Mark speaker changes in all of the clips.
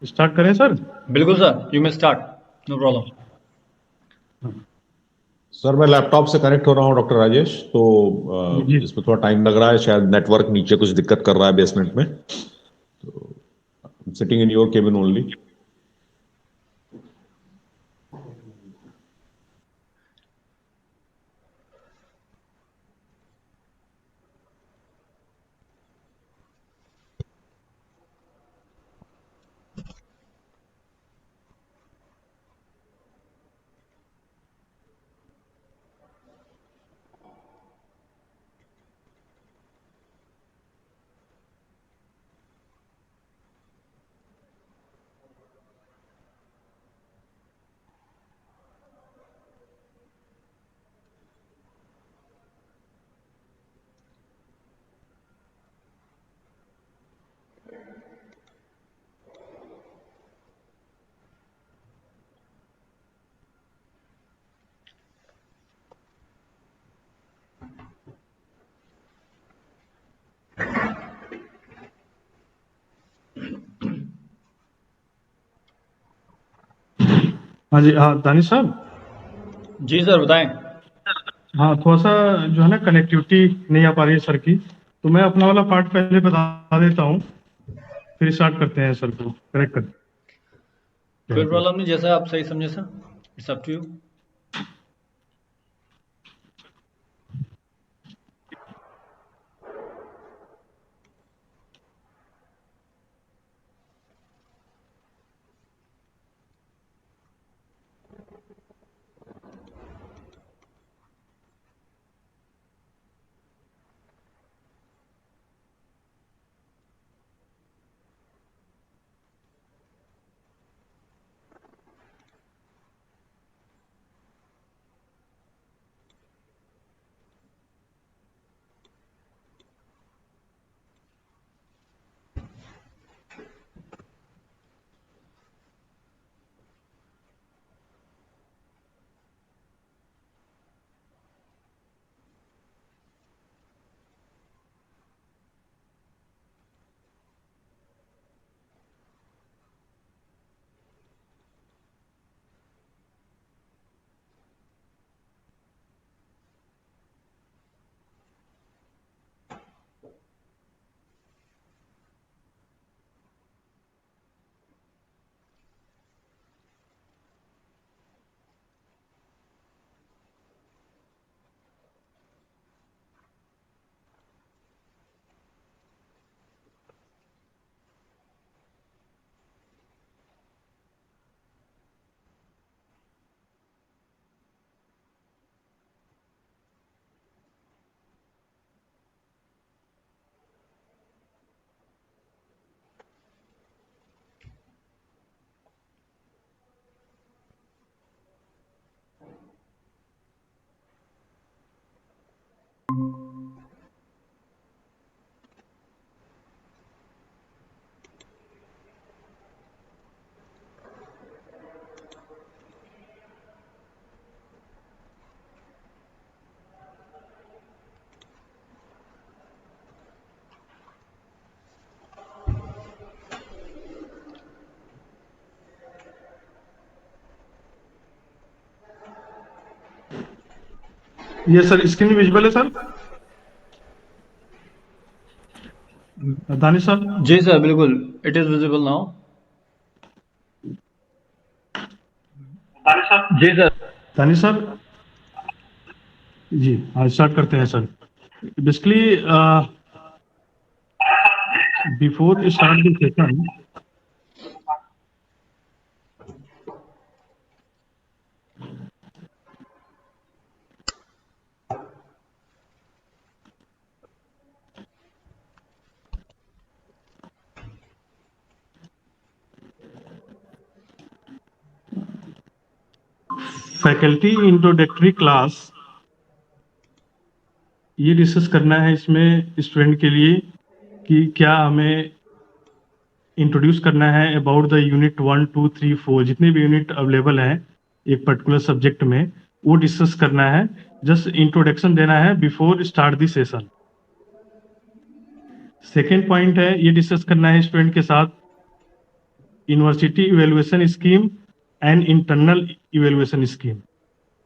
Speaker 1: Start करें sir?
Speaker 2: बिल्कुल sir, you may start, no problem.
Speaker 3: Sir मैं लैपटॉप से कनेक्ट हो रहा हूँ डॉक्टर राजेश, तो
Speaker 1: जी।
Speaker 3: इसमें थोड़ा टाइम लग रहा है, शायद नेटवर्क नीचे कुछ दिक्कत कर रहा है बेसमेंट में। Sitting in your cabin only.
Speaker 1: हाँ जी, हाँ दानिश साहब।
Speaker 2: जी सर, बताएं।
Speaker 1: हाँ, थोड़ा सा जो है ना कनेक्टिविटी नहीं आ पा रही है सर की, तो मैं अपना वाला पार्ट पहले बता देता हूँ, फिर स्टार्ट करते हैं सर को करेक्ट कर।
Speaker 2: कोई प्रॉब्लम नहीं, जैसा आप सही समझे sir, it's up to you.
Speaker 1: ये सर स्क्रीन विजिबल है सर? दानिश साहब।
Speaker 2: जी सर, बिल्कुल, it is visible now.
Speaker 1: Danish साहब।
Speaker 2: जी सर।
Speaker 1: दानिश साहब जी, हाँ स्टार्ट करते हैं sir. Basically before start the session, faculty introductory class ये डिस्कस करना है इसमें स्टूडेंट के लिए कि क्या हमें इंट्रोड्यूस करना है अबाउट द यूनिट 1 2 3 4, जितने भी यूनिट अवेलेबल हैं एक पर्टिकुलर सब्जेक्ट में, वो डिस्कस करना है। जस्ट इंट्रोडक्शन देना है before start the session. Second point है, ये डिस्कस करना है स्टूडेंट के साथ university evaluation scheme and internal evaluation scheme,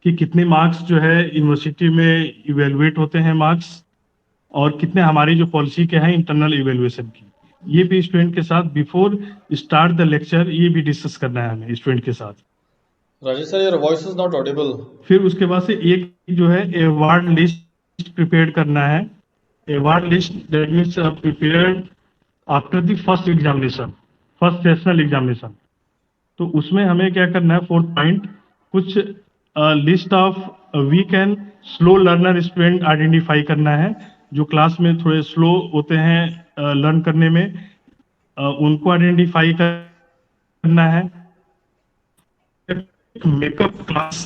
Speaker 1: कि कितने मार्क्स जो है यूनिवर्सिटी में इवेलुएट होते हैं मार्क्स, और कितने हमारी जो पॉलिसी के हैं इंटरनल इवेल्युएशन की। ये भी स्टूडेंट के साथ बिफोर स्टार्ट द लेक्चर ये भी डिस्कस करना है हमें स्टूडेंट के साथ।
Speaker 2: Rajesh sir, your voice is not audible.
Speaker 1: फिर उसके बाद से एक जो है अवार्ड लिस्ट प्रिपेयर करना है। Award list that means prepared after the first examination, first sessional examination. तो उसमें हमें क्या करना है, फोर्थ पॉइंट, कुछ list of weak and slow learner student identify करना है, जो क्लास में थोड़े स्लो होते हैं लर्न करने में, उनको आइडेंटिफाई करना है। मेकअप क्लास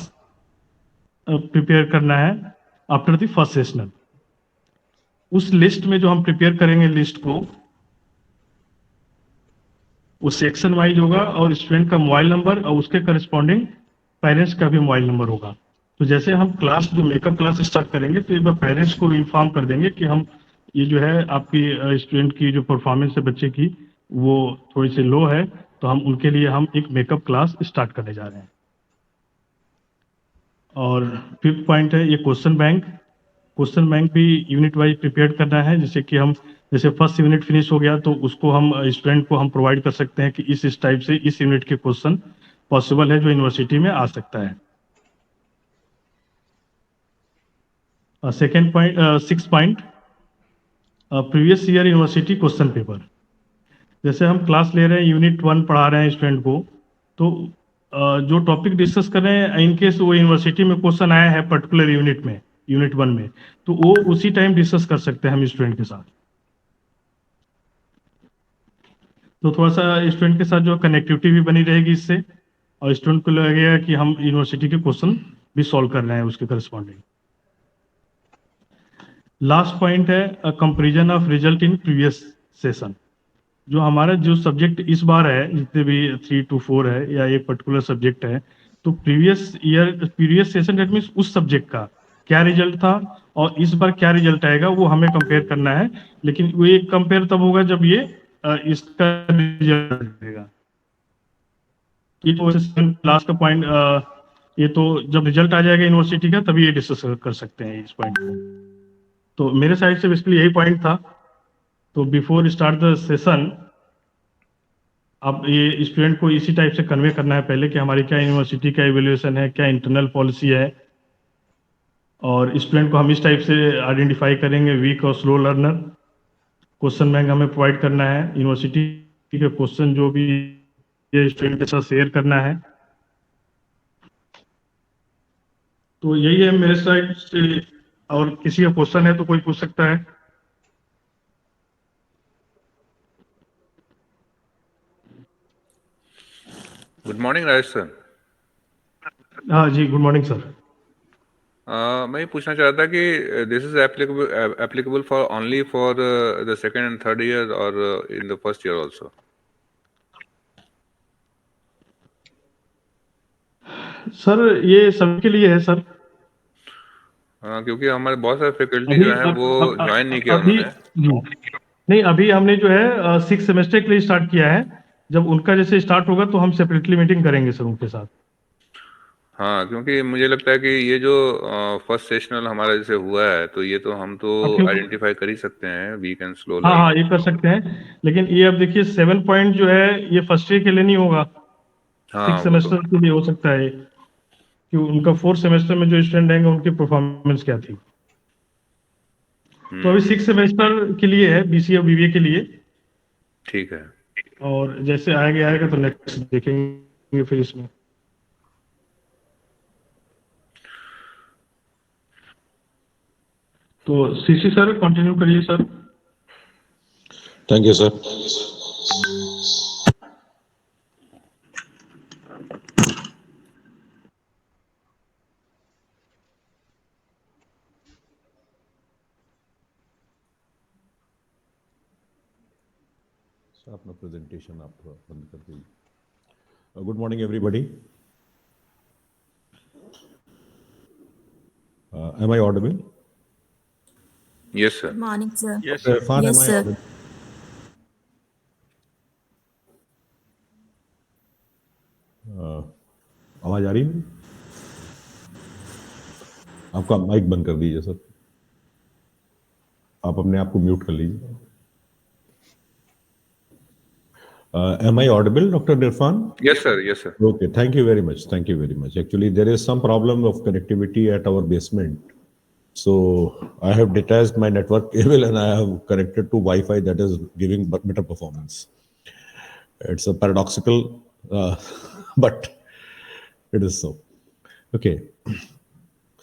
Speaker 1: प्रिपेयर करना है आफ्टर द फर्स्ट सेशनल। उस लिस्ट में जो हम प्रिपेयर करेंगे लिस्ट को, वो सेक्शन वाइज होगा और स्टूडेंट का मोबाइल नंबर और उसके करस्पॉन्डिंग पेरेंट्स का भी मोबाइल नंबर होगा। तो जैसे हम क्लास जो मेकअप क्लास स्टार्ट करेंगे तो एक बार पेरेंट्स को इन्फॉर्म कर देंगे कि हम ये जो है आपकी स्टूडेंट की जो परफॉर्मेंस है बच्चे की वो थोड़ी सी लो है, तो हम उनके लिए हम एक मेकअप क्लास स्टार्ट करने जा रहे हैं। और फिफ्थ पॉइंट है ये क्वेश्चन बैंक। क्वेश्चन बैंक भी यूनिट वाइज प्रिपेयर करना है, जैसे कि हम जैसे फर्स्ट यूनिट फिनिश हो गया तो उसको हम स्टूडेंट को हम प्रोवाइड कर सकते हैं कि इस टाइप से इस यूनिट के क्वेश्चन पॉसिबल है जो यूनिवर्सिटी में आ सकता है। Second point, six point, previous year university question paper. जैसे हम क्लास ले रहे हैं यूनिट 1 पढ़ा रहे हैं स्टूडेंट को, तो जो टॉपिक डिस्कस कर रहे हैं इनकेस वो यूनिवर्सिटी में क्वेश्चन आया है पर्टिकुलर यूनिट में, यूनिट 1 में, तो वो उसी टाइम डिस्कस कर सकते हैं हम स्टूडेंट के साथ। तो थोड़ा सा स्टूडेंट के साथ जो कनेक्टिविटी भी बनी रहेगी इससे, और स्टूडेंट को लगेगा कि हम यूनिवर्सिटी के क्वेश्चन भी सॉल्व कर रहे हैं उसके करस्पॉन्डिंग। लास्ट पॉइंट है comparison of result in previous session. जो हमारा जो सब्जेक्ट इस बार है, जितने भी 3 to 4 है या एक पर्टिकुलर सब्जेक्ट है, तो प्रीवियस सेशन दैट मीन्स उस सब्जेक्ट का क्या रिजल्ट था और इस बार क्या रिजल्ट आएगा वो हमें कंपेयर करना है। लेकिन वो एक कंपेयर तब होगा जब ये इसका रिजल्ट आएगा। ये तो लास्ट का पॉइंट, ये तो जब रिजल्ट आ जाएगा यूनिवर्सिटी का तभी ये डिस्कस कर सकते हैं इस पॉइंट को। तो मेरे साइड से बेसिकली यही पॉइंट था। तो बिफोर स्टार्ट द सेशन अब ये स्टूडेंट को इसी टाइप से कन्वे करना है पहले कि हमारी क्या यूनिवर्सिटी का इवेल्युएशन है, क्या इंटरनल पॉलिसी है, और स्टूडेंट को हम इस टाइप से आइडेंटिफाई करेंगे वीक और स्लो लर्नर। क्वेश्चन बैंक हमें प्रोवाइड करना है, यूनिवर्सिटी के क्वेश्चन जो भी ये स्टूडेंट के साथ शेयर करना है। तो यही है मेरे साइड से, और किसी का क्वेश्चन है तो कोई पूछ सकता है।
Speaker 4: Good morning Rajesh sir.
Speaker 1: हाँ जी, गुड मॉर्निंग सर।
Speaker 4: मैं ये पूछना चाह रहा था कि this is applicable for only for the second and third year और in the first year also?
Speaker 1: Sir ये सबके लिए है सर।
Speaker 4: क्योंकि हमारे बहुत सारे फैकल्टी
Speaker 1: अभी
Speaker 4: जो हैं वो ज्वाइन नहीं किया
Speaker 1: अभी
Speaker 4: उन्होंने।
Speaker 1: नहीं, अभी हमने जो है 6 सेमेस्टर के लिए स्टार्ट किया है। जब उनका जैसे स्टार्ट होगा तो हम सेपरेटली मीटिंग करेंगे सर उनके साथ।
Speaker 4: हाँ, क्योंकि मुझे लगता है कि ये जो फर्स्ट सेशनल हमारा जैसे हुआ है तो ये तो हम तो आइडेंटिफाई कर ही सकते हैं वीक एंड स्लो
Speaker 1: हाँ
Speaker 4: लर्नर।
Speaker 1: हाँ, ये कर सकते हैं, लेकिन ये अब देखिए 7 पॉइंट जो है ये फर्स्ट ईयर के लिए नहीं होगा,
Speaker 4: हाँ
Speaker 1: 6
Speaker 4: वो तो
Speaker 1: सेमेस्टर के लिए हो सकता है कि उनका 4 सेमेस्टर में जो स्टूडेंट रहेंगे उनकी परफॉर्मेंस क्या थी। तो अभी 6 सेमेस्टर के लिए है बीसीए और बीबीए के लिए।
Speaker 4: ठीक है।
Speaker 1: और जैसे आएगा तो नेक्स्ट देखेंगे फिर इसमें। तो सीसी सर कंटिन्यू करिए सर।
Speaker 3: Thank you, sir. अपना प्रेजेंटेशन आप बंद कर दीजिए। Good morning everybody. Am I audible?
Speaker 4: Yes sir.
Speaker 5: Good morning, sir.
Speaker 3: Irfan,
Speaker 5: Yes,
Speaker 3: am I
Speaker 5: sir.
Speaker 3: audible? आवाज आ रही है? आपका माइक बंद कर दीजिए सर, आप अपने आप को म्यूट कर लीजिए। Am I audible, Dr. Irfan?
Speaker 4: Yes, sir. Yes, sir.
Speaker 3: Okay, thank you very much. Thank you very much. Actually, there is some problem of connectivity at our basement. So I have detached my network cable and I have connected to Wi-Fi that is giving better performance. It's a paradoxical, but it is so. Okay.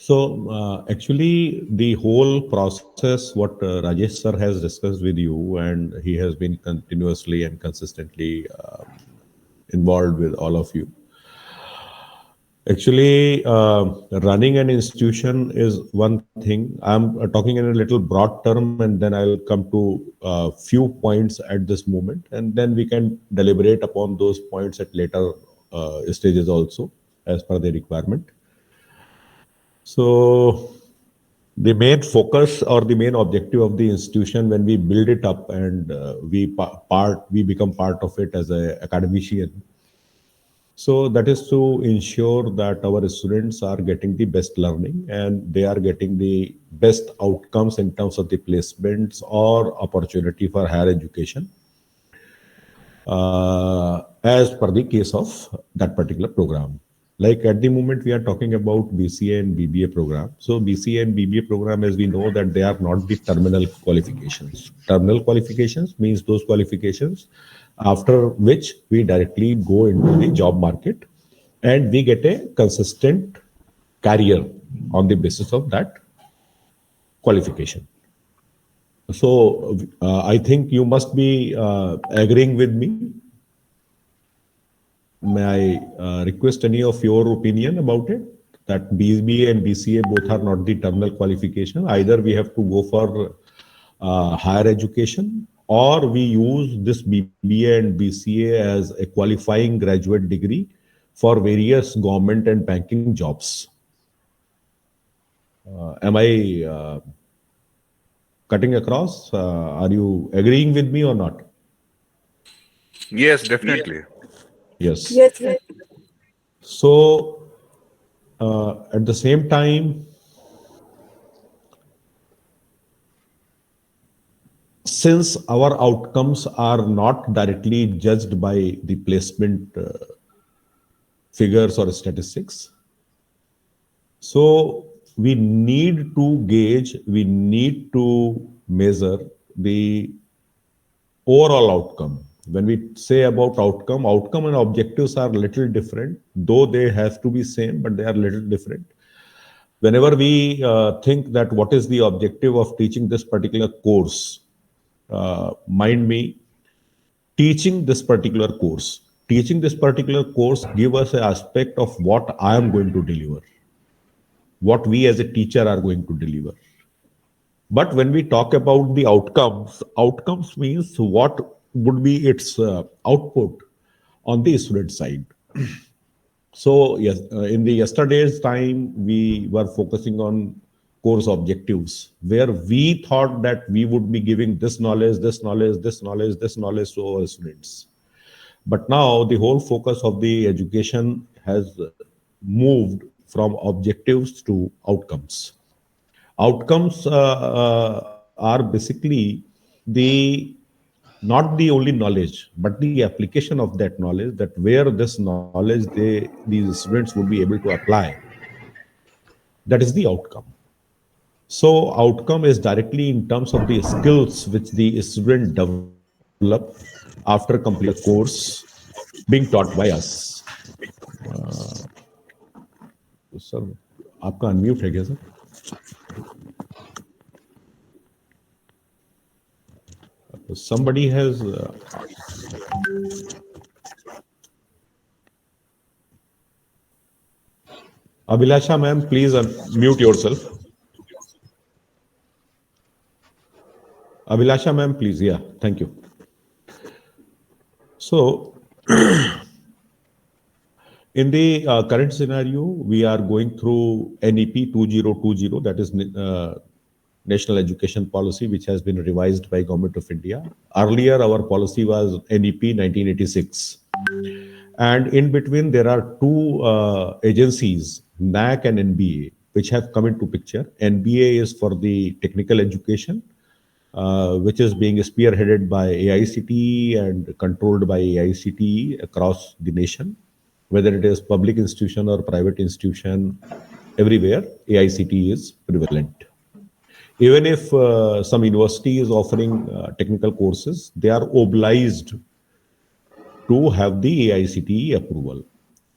Speaker 3: So actually, the whole process, what Rajesh sir has discussed with you, and he has been continuously and consistently involved with all of you. Actually, running an institution is one thing. I'm talking in a little broad term, and then I'll come to a few points at this moment, and then we can deliberate upon those points at later stages also, as per the requirement. So the main focus or the main objective of the institution when we build it up and we become part of it as an academician. So that is to ensure that our students are getting the best learning and they are getting the best outcomes in terms of the placements or opportunity for higher education as per the case of that particular program. Like at the moment, we are talking about BCA and BBA program. So BCA and BBA program, as we know that they are not the terminal qualifications. Terminal qualifications means those qualifications after which we directly go into the job market and we get a consistent career on the basis of that qualification. So I think you must be agreeing with me. May I request any of your opinion about it? That BBA and BCA both are not the terminal qualification. Either we have to go for higher education or we use this BBA and BCA as a qualifying graduate degree for various government and banking jobs. Am I cutting across? Are you agreeing with me or not?
Speaker 4: Yes, definitely.
Speaker 3: Yes.
Speaker 5: Yes, sir.
Speaker 3: So at the same time, since our outcomes are not directly judged by the placement figures or statistics, so we need to gauge, we need to measure the overall outcome. When we say about outcome and objectives are little different, though they have to be same, but they are little different. Whenever we think that what is the objective of teaching this particular course, mind me, teaching this particular course give us an aspect of what I am going to deliver, what we as a teacher are going to deliver. But when we talk about the outcomes means what would be its output on the student side. So yes, in the yesterday's time, we were focusing on course objectives, where we thought that we would be giving this knowledge to our students. But now the whole focus of the education has moved from objectives to outcomes. Outcomes are basically the not the only knowledge, but the application of that knowledge, that where this knowledge these students would be able to apply. That is the outcome. So outcome is directly in terms of the skills which the student develop after complete a course being taught by us. Sir, आपका unmute है क्या sir? Somebody has Abhilasha ma'am, please mute yourself. Abhilasha ma'am, please. Yeah, thank you. So in the current scenario, we are going through NEP 2020, that is National Education Policy, which has been revised by Government of India. Earlier, our policy was NEP 1986. And in between, there are two agencies, NAC and NBA, which have come into picture. NBA is for the technical education, which is being spearheaded by AICTE and controlled by AICTE across the nation, whether it is public institution or private institution, everywhere AICTE is prevalent. Even if some university is offering technical courses, they are obliged to have the AICTE approval.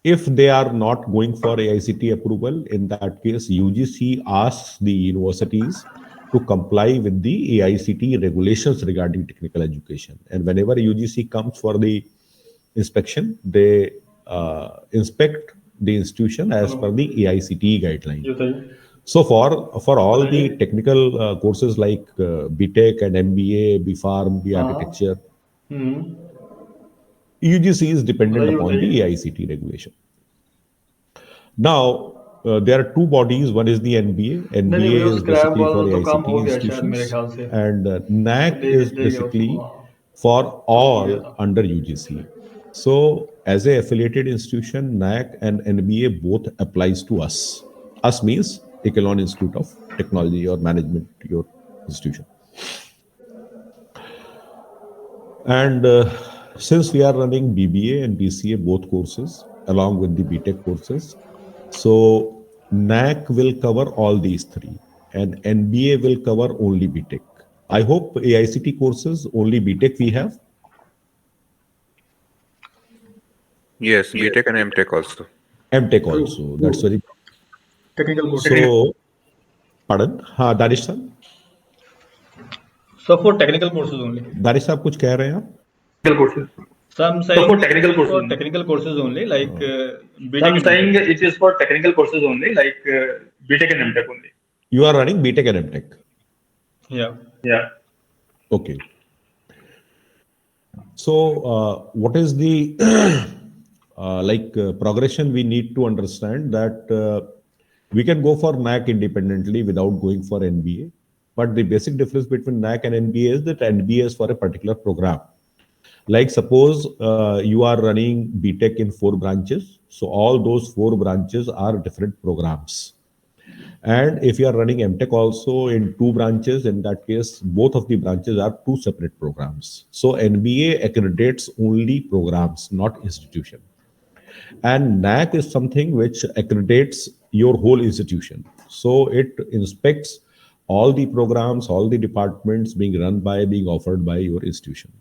Speaker 3: If they are not going for AICTE approval, in that case, UGC asks the universities to comply with the AICTE regulations regarding technical education. And whenever UGC comes for the inspection, they inspect the institution as per the AICTE guideline. So for all the technical courses like BTech and MBA, BPharm, B Architecture, UGC is dependent upon the AICTE regulation. Now, there are two bodies. One is the NBA. NBA is basically for AICTE institutions, and NAC is basically for all under UGC. So, as a affiliated institution, NAC and NBA both applies to us. Us means Ekhelon Institute of Technology or Management, your institution. And since we are running BBA and BCA both courses along with the BTech courses, so NAC will cover all these three and NBA will cover only BTech. I hope AICTE courses only BTech we have.
Speaker 4: Yes, BTech and MTech also.
Speaker 3: MTech also. That's very
Speaker 2: technical courses.
Speaker 3: So, pardon? हाँ दानिश साहब.
Speaker 2: So for technical courses only.
Speaker 3: Danish साहब कुछ कह रहे हैं आप?
Speaker 5: Technical courses.
Speaker 2: Some saying
Speaker 5: So for technical courses.
Speaker 2: for technical courses only, like
Speaker 5: I'm saying it is for technical courses only, like BTech and MTech only.
Speaker 3: You are running BTech and MTech.
Speaker 2: Yeah.
Speaker 5: Yeah.
Speaker 3: Okay. So, what is the progression we need to understand that we can go for NAC independently without going for NBA. But the basic difference between NAC and NBA is that NBA is for a particular program. Like suppose you are running BTech in 4 branches. So all those 4 branches are different programs. And if you are running MTech also in 2 branches, in that case, both of the branches are 2 separate programs. So NBA accreditates only programs, not institution. And NAC is something which accreditates your whole institution. So it inspects all the programs, all the departments being run by, being offered by your institution.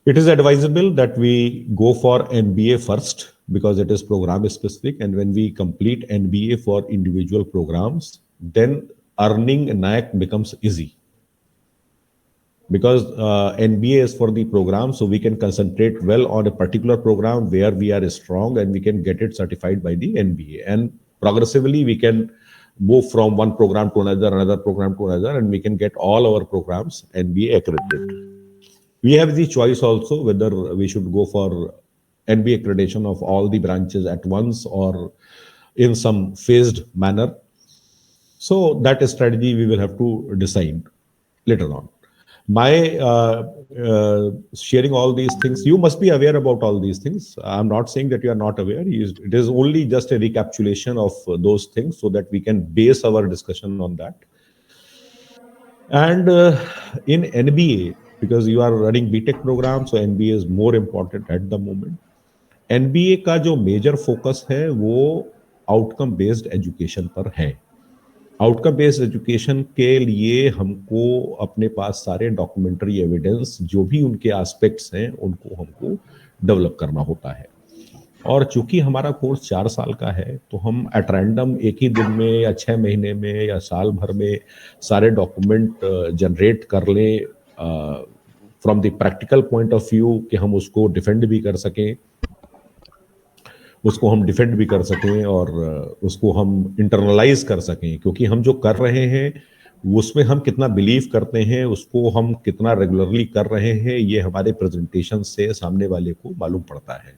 Speaker 3: It is advisable that we go for NBA first because it is program specific. And when we complete NBA for individual programs, then earning NAC becomes easy. Because NBA is for the program, so we can concentrate well on a particular program where we are strong and we can get it certified by the NBA. And progressively, we can move from one program to another program to another, and we can get all our programs NBA accredited. We have the choice also whether we should go for NBA accreditation of all the branches at once or in some phased manner. So that strategy we will have to decide later on. My sharing all these things, you must be aware about all these things. I'm not saying that you are not aware. It is only just a recapitulation of those things so that we can base our discussion on that. And in NBA, because you are running BTech program, so NBA is more important at the moment. NBA का जो major focus है वो outcome based education पर है. Outcome based education के लिए हमको अपने पास सारे डॉक्यूमेंट्री एविडेंस जो भी उनके एस्पेक्ट्स हैं उनको हमको डेवलप करना होता है. और चूंकि हमारा कोर्स 4 साल का है तो हम एट रैंडम एक ही दिन में या 6 महीने में या साल भर में सारे डॉक्यूमेंट जनरेट कर लें from the practical point of view कि हम उसको डिफेंड भी कर सकें, उसको हम डिफेंड भी कर सकें और उसको हम इंटरनलाइज कर सकें. क्योंकि हम जो कर रहे हैं उसमें हम कितना बिलीव करते हैं, उसको हम कितना रेगुलरली कर रहे हैं, ये हमारे प्रेजेंटेशन से सामने वाले को मालूम पड़ता है.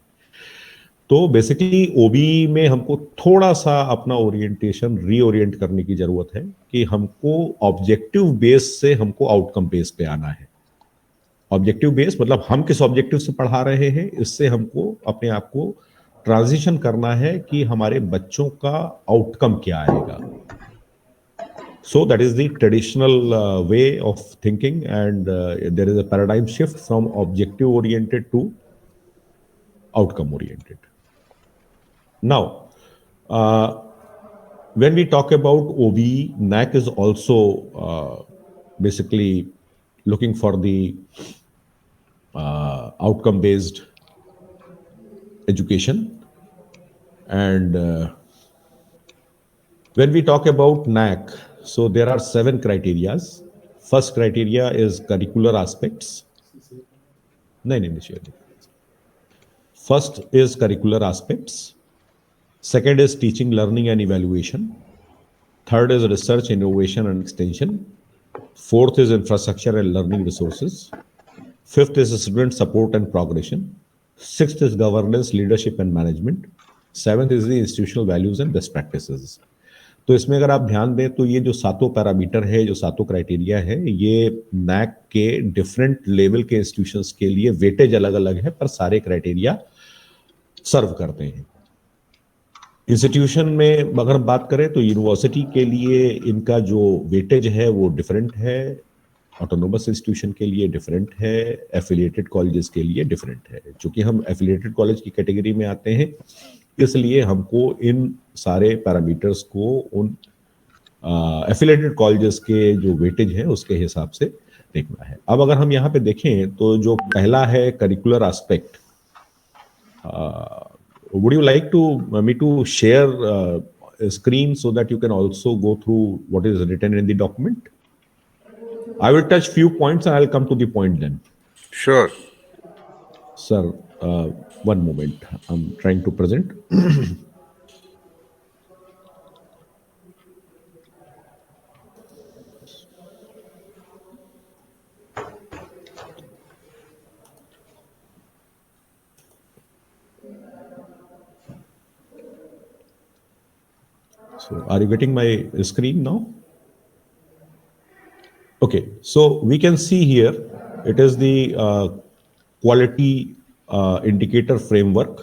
Speaker 3: तो बेसिकली ओबी में हमको थोड़ा सा अपना ओरिएंटेशन रीओरिएंट करने की जरूरत है कि हमको ऑब्जेक्टिव बेस से हमको आउटकम बेस पे आना है. ऑब्जेक्टिव बेस्ड मतलब हम किस ऑब्जेक्टिव से पढ़ा रहे हैं, इससे हमको अपने आप को ट्रांजिशन करना है कि हमारे बच्चों का आउटकम क्या आएगा. So that is the traditional way of thinking, and there is a paradigm shift from objective oriented to outcome oriented. Now, when we talk about OBE, NAC is also basically looking for the outcome based education. And when we talk about NAC, so there are 7 criterias. First criteria is curricular aspects. First is curricular aspects. Second is teaching, learning and evaluation. Third is research, innovation and extension. Fourth is infrastructure and learning resources. Fifth is student support and progression. Sixth is governance, leadership and management. Seventh is the institutional values and best practices. तो इसमें अगर आप ध्यान दें तो ये जो 7 parameter है, जो 7 क्राइटेरिया है, ये NAC के डिफरेंट लेवल के इंस्टीट्यूशंस के लिए वेटेज अलग अलग है, पर सारे क्राइटेरिया सर्व करते हैं. इंस्टीट्यूशन में अगर हम बात करें तो यूनिवर्सिटी के लिए इनका जो वेटेज है वो डिफरेंट है, ऑटोनोमस इंस्टीट्यूशन के लिए डिफरेंट है, एफिलिएटेड कॉलेजेस के लिए डिफरेंट है. चूंकि हम एफिलिएटेड कॉलेज की कैटेगरी में आते हैं, इसलिए हमको इन सारे पैरामीटर्स को उन एफिलिएटेड कॉलेजेस के जो वेटेज है उसके हिसाब से देखना है. अब अगर हम यहाँ पे देखें तो जो पहला है curricular aspect, would you like to me to share a screen so that you can also go through what is written in the document? I will touch few points and I'll come to the point then.
Speaker 4: Sure.
Speaker 3: Sir, one moment. I'm trying to present. So, are you getting my screen now? Okay, so we can see here, it is the quality indicator framework.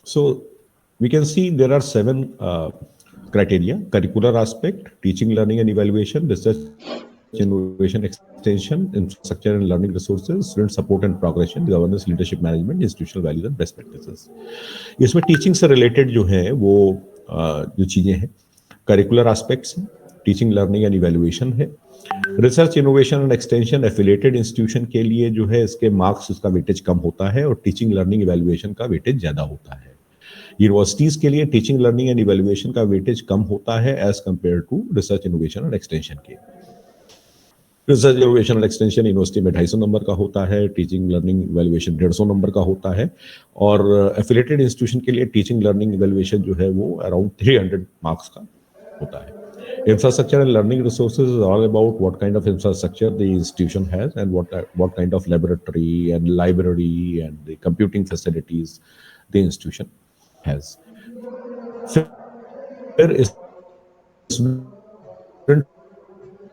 Speaker 3: So we can see there are 7 criteria: curricular aspect, teaching, learning and evaluation, research, innovation, extension, infrastructure and learning resources, student support and progression, governance, leadership management, institutional values and best practices. इसमें teaching से related जो है वो जो चीजें हैं, curricular aspects हैं, teaching, learning and evaluation है, research, innovation and extension affiliated institution के लिए जो है इसके मार्क्स, उसका वेटेज कम होता है और टीचिंग, लर्निंग, इवैल्यूएशन का वेटेज ज्यादा होता है. यूनिवर्सिटीज के लिए टीचिंग, लर्निंग एंड इवैल्यूएशन का वेटेज कम होता है as compare to research, innovation and extension के. Research, innovation and extension university में 250 नंबर का होता है, टीचिंग, लर्निंग, इवैल्यूएशन 150 नंबर का होता है, और एफिलिएटेड इंस्टीट्यूशन के लिए टीचिंग, लर्निंग, इवैल्यूएशन जो है वो अराउंड 300 मार्क्स का होता है. Infrastructure and learning resources is all about what kind of infrastructure the institution has and what kind of laboratory and library and the computing facilities the institution has. There is student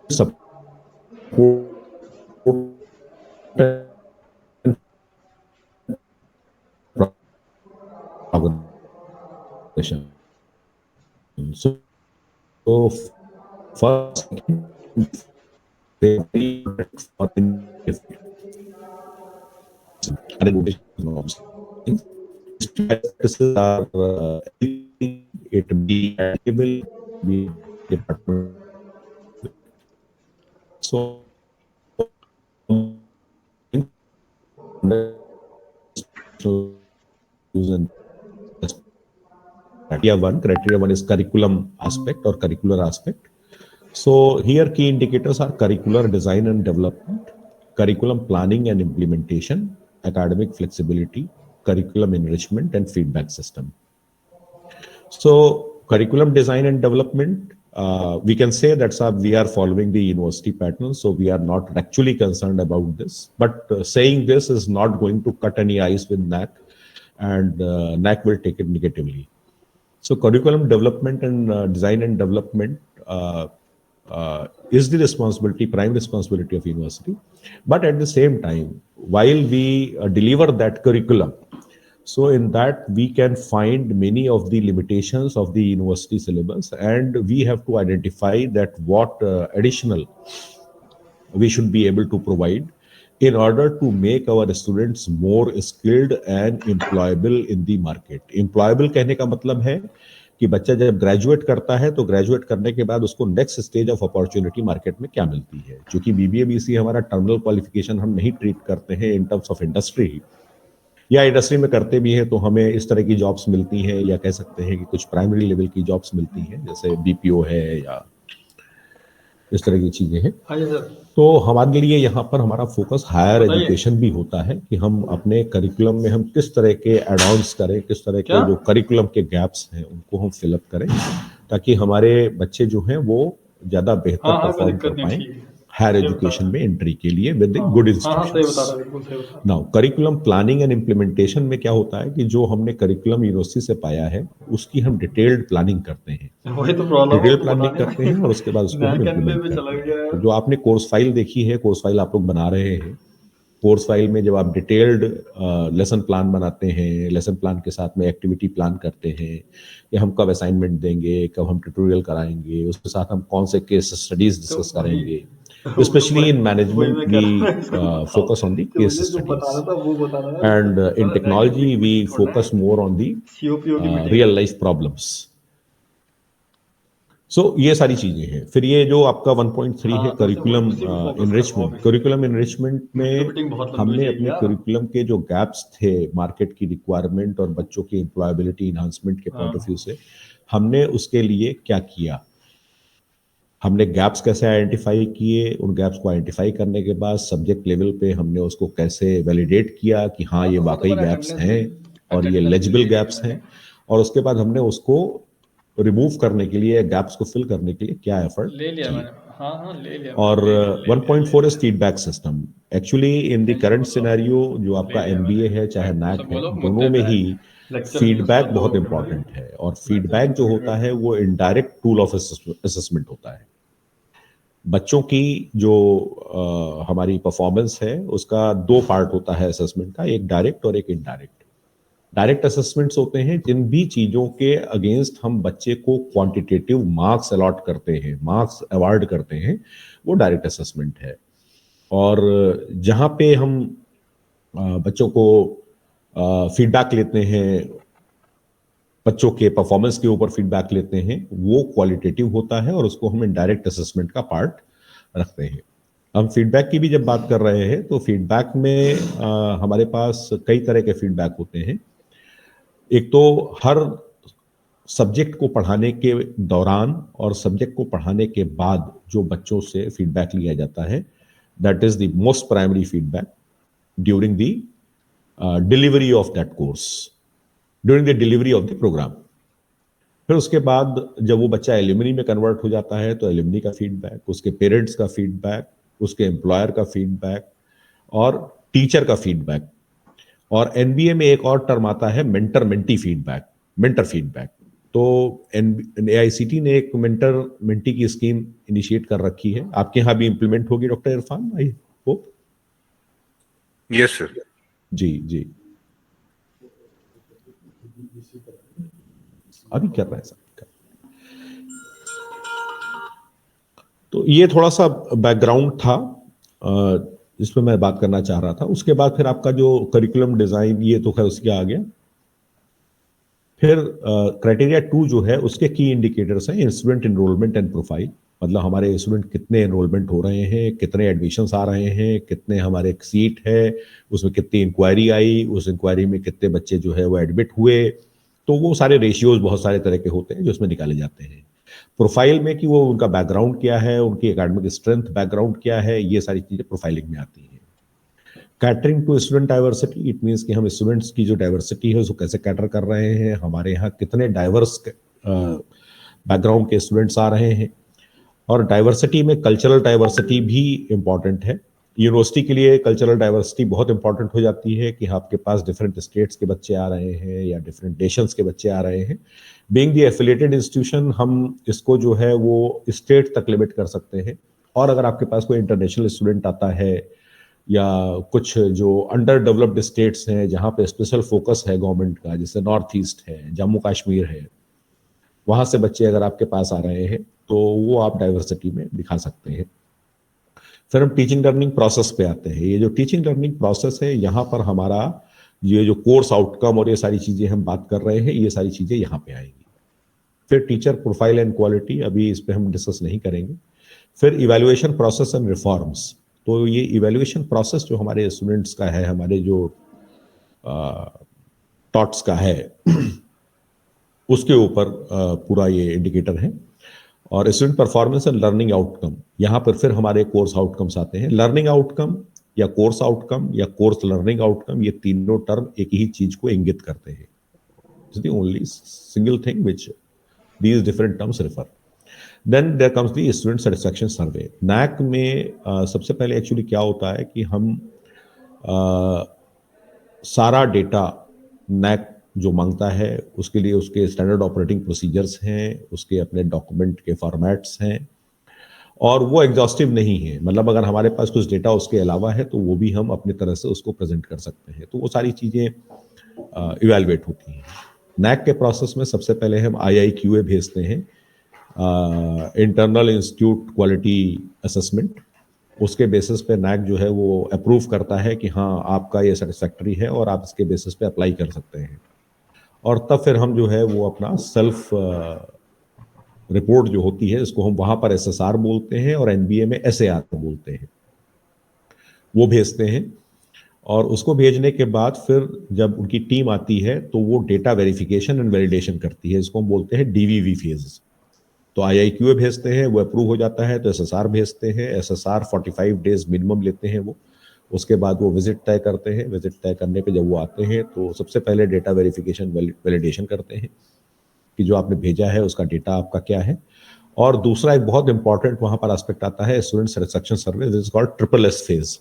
Speaker 3: support and so first they for are it be able be department. So criteria one is curriculum aspect or curricular aspect. So here key indicators are curricular design and development, curriculum planning and implementation, academic flexibility, curriculum enrichment and feedback system. So curriculum design and development, we can say that we are following the university pattern, so we are not actually concerned about this. But saying this is not going to cut any ice with NAC, and NAC will take it negatively. So curriculum development and design and development is the prime responsibility of university. But at the same time, while we deliver that curriculum, so in that we can find many of the limitations of the university syllabus, and we have to identify that what additional we should be able to provide in order to make our students more skilled and employable in the market. Employable कहने का मतलब है कि बच्चा जब graduate करता है तो ग्रेजुएट करने के बाद उसको next stage of opportunity market में क्या मिलती है। क्योंकि बीबीए बीसी हमारा टर्मिनल क्वालिफिकेशन हम नहीं ट्रीट करते हैं इन टर्म्स ऑफ इंडस्ट्री, या इंडस्ट्री में करते भी हैं तो हमें इस तरह की जॉब्स मिलती हैं, या कह सकते हैं कि कुछ प्राइमरी लेवल की जॉब्स मिलती हैं, जैसे बीपीओ है या इस तरह की चीजें हैं। तो हमारे लिए यहाँ पर हमारा फोकस हायर एजुकेशन भी होता है कि हम अपने करिकुलम में हम किस तरह के एड ऑन्स करें, किस तरह के जो करिकुलम के गैप्स हैं उनको हम फिलअप करें, ताकि हमारे बच्चे जो हैं वो ज्यादा बेहतर परफॉर्म कर पाएं हायर एजुकेशन में एंट्री के लिए with good institutions. Now curriculum planning and implementation में क्या होता है कि जो हमने करिकुलम यूनिवर्सिटी से पाया है उसकी हम डिटेल्ड प्लानिंग करते हैं, डिटेल्ड प्लानिंग करते हैं और उसके बाद उसको हम इम्प्लीमेंट करते हैं। तो जो आपने कोर्स फाइल देखी है, कोर्स फाइल आप लोग बना रहे हैं, कोर्स फाइल में जब आप डिटेल्ड लेसन प्लान बनाते हैं, लेसन प्लान के साथ में एक्टिविटी प्लान करते हैं कि हम कब असाइनमेंट देंगे, कब हम ट्यूटोरियल कराएंगे, उसके साथ हम कौन से केस स्टडीज डिस्कस करेंगे। Especially in management, we focus on the case studies, and in technology, we focus more on the real life problems. So ये सारी चीजें हैं। फिर ये जो आपका 1.3 है करिकुलम इनरिचमेंट, करिकुलम इनरिचमेंट में हमने अपने करिकुलम के जो गैप्स थे मार्केट की रिक्वायरमेंट और बच्चों की एम्प्लॉयबिलिटी इन्हांसमेंट के पॉइंट ऑफ व्यू से हमने उसके लिए क्या किया, हमने गैप्स कैसे आइडेंटिफाई किए, उन गैप्स को आइडेंटिफाई करने के बाद सब्जेक्ट लेवल पे हमने उसको कैसे वैलिडेट किया कि हाँ ये वाकई गैप्स हैं और ये लेजिबल गैप्स हैं, और उसके बाद हमने उसको रिमूव करने के लिए, गैप्स को फिल करने के लिए क्या एफर्ट किए। और 1.4 is feedback system. Actually in the current scenario जो आपका एमबीए है चाहे नैक है, दोनों में ही फीडबैक बहुत इंपॉर्टेंट है, और फीडबैक जो होता है वो इनडायरेक्ट टूल ऑफ असेसमेंट होता है। बच्चों की जो हमारी परफॉर्मेंस है उसका दो पार्ट होता है असेसमेंट का, एक डायरेक्ट और एक इनडायरेक्ट। डायरेक्ट असेसमेंट्स होते हैं जिन भी चीजों के अगेंस्ट हम बच्चे को क्वांटिटेटिव मार्क्स अलॉट करते हैं, मार्क्स अवार्ड करते हैं, वो डायरेक्ट असेसमेंट है। और जहां पे हम बच्चों को फीडबैक लेते हैं, बच्चों के परफॉर्मेंस के ऊपर फीडबैक लेते हैं, वो क्वालिटेटिव होता है और उसको हम इनडायरेक्ट असेसमेंट का पार्ट रखते हैं। हम फीडबैक की भी जब बात कर रहे हैं तो फीडबैक में हमारे पास कई तरह के फीडबैक होते हैं। एक तो हर सब्जेक्ट को पढ़ाने के दौरान और सब्जेक्ट को पढ़ाने के बाद जो बच्चों से फीडबैक लिया जाता है, that is the most primary feedback during the delivery of that course, during the delivery of the program. फिर उसके बाद जब वो बच्चा एल्यूमिनी में कन्वर्ट हो जाता है तो एल्यूमिनी का फीडबैक, उसके पेरेंट्स का फीडबैक, उसके एम्प्लॉयर का फीडबैक और टीचर का फीडबैक। और एनबीए में एक और टर्म आता है mentor mentee feedback, mentor feedback. तो एआईसीटी ने एक मेंटर मेंटी की स्कीम इनिशिएट कर रखी है, आपके यहाँ भी इंप्लीमेंट होगी doctor Irfan, I hope.
Speaker 4: Yes sir.
Speaker 3: जी जी, अभी कर रहे हैं सर। तो ये थोड़ा सा बैकग्राउंड था जिसमें मैं बात करना चाह रहा था। उसके बाद फिर आपका जो करिकुलम डिजाइन, ये तो खैर उसके आ गया। फिर क्राइटेरिया 2 जो है उसके की इंडिकेटर्स हैं स्टूडेंट एनरोलमेंट एंड प्रोफाइल, मतलब हमारे स्टूडेंट कितने एनरोलमेंट हो रहे हैं, कितने एडमिशन्स आ रहे हैं, कितने हमारे सीट है, उसमें कितनी इंक्वायरी आई, उस इंक्वायरी में कितने बच्चे जो है वो एडमिट हुए। तो वो सारे रेशियोज बहुत सारे तरह के होते हैं जो उसमें निकाले जाते हैं। प्रोफाइल में कि वो उनका बैकग्राउंड क्या है, उनकी एकेडमिक स्ट्रेंथ बैकग्राउंड क्या है, ये सारी चीजें प्रोफाइलिंग में आती हैं। Catering to student diversity, it means कि हम स्टूडेंट्स की जो डाइवर्सिटी है उसको कैसे कैटर कर रहे हैं, हमारे यहाँ कितने डाइवर्स बैकग्राउंड के स्टूडेंट्स आ रहे हैं। और डाइवर्सिटी में कल्चरल डाइवर्सिटी भी इम्पॉर्टेंट है। यूनिवर्सिटी के लिए कल्चरल डाइवर्सिटी बहुत इंपॉर्टेंट हो जाती है कि आपके पास डिफरेंट स्टेट्स के बच्चे आ रहे हैं या डिफरेंट नेशंस के बच्चे आ रहे हैं। बीइंग द एफिलिएटेड इंस्टीट्यूशन हम इसको जो है वो स्टेट तक लिमिट कर सकते हैं। और अगर आपके पास कोई इंटरनेशनल स्टूडेंट आता है या कुछ जो अंडर डेवलप्ड स्टेट्स हैं जहाँ पे स्पेशल फोकस है गवर्नमेंट का, जैसे नॉर्थ ईस्ट है, जम्मू कश्मीर है, वहाँ से बच्चे अगर आपके पास आ रहे हैं तो वो आप डाइवर्सिटी में दिखा सकते हैं। फिर हम टीचिंग लर्निंग प्रोसेस पे आते हैं। ये जो टीचिंग लर्निंग प्रोसेस है, यहाँ पर हमारा ये जो कोर्स आउटकम और ये सारी चीज़ें हम बात कर रहे हैं, ये सारी चीज़ें यहाँ पे आएंगी। फिर टीचर प्रोफाइल एंड क्वालिटी, अभी इस पर हम डिस्कस नहीं करेंगे। फिर इवैल्यूएशन प्रोसेस एंड रिफॉर्म्स। तो ये इवैल्यूएशन प्रोसेस जो हमारे स्टूडेंट्स का है, हमारे जो टॉट्स का है, उसके ऊपर पूरा ये इंडिकेटर है। और student performance and learning outcome, यहाँ पर फिर हमारे कोर्स आउटकम्स आते हैं। लर्निंग आउटकम या कोर्स आउटकम या कोर्स लर्निंग आउटकम, ये तीनों टर्म एक ही चीज को इंगित करते हैं। It's the only single thing which these different terms refer. Then there comes the student satisfaction survey. NAAC में सबसे पहले एक्चुअली क्या होता है कि हम सारा डेटा NAAC जो मांगता है उसके लिए उसके स्टैंडर्ड ऑपरेटिंग प्रोसीजर्स हैं, उसके अपने डॉक्यूमेंट के फॉर्मेट्स हैं, और वो एग्जॉस्टिव नहीं है। मतलब अगर हमारे पास कुछ डेटा उसके अलावा है तो वो भी हम अपनी तरह से उसको प्रेजेंट कर सकते हैं। तो वो सारी चीज़ें इवैल्यूएट होती हैं। NAAC के प्रोसेस में सबसे पहले हम IIQA भेजते हैं, इंटरनल इंस्टीट्यूट क्वालिटी असेसमेंट। उसके बेसिस पे NAAC जो है वो अप्रूव करता है कि हाँ आपका ये सेटिस्फैक्टरी है और आप इसके बेसिस पे अप्लाई कर सकते हैं। और तब फिर हम जो है वो अपना सेल्फ रिपोर्ट जो होती है, इसको हम वहाँ पर SSR बोलते हैं और NBA में SAR बोलते हैं, वो भेजते हैं। और उसको भेजने के बाद फिर जब उनकी टीम आती है तो वो डेटा वेरिफिकेशन एंड वैलिडेशन करती है, इसको हम बोलते हैं DVV फेज। तो IIQA भेजते हैं, वो अप्रूव हो जाता है, तो SSR भेजते हैं। SSR 45 डेज मिनिमम लेते हैं वो। उसके बाद वो विजिट तय करते हैं। विजिट तय करने पे जब वो आते हैं तो सबसे पहले डेटा वेरिफिकेशन वैलिडेशन करते हैं कि जो आपने भेजा है उसका डेटा आपका क्या है। और दूसरा एक बहुत इंपॉर्टेंट वहाँ पर एस्पेक्ट आता है student satisfaction survey, this is called SSS phase.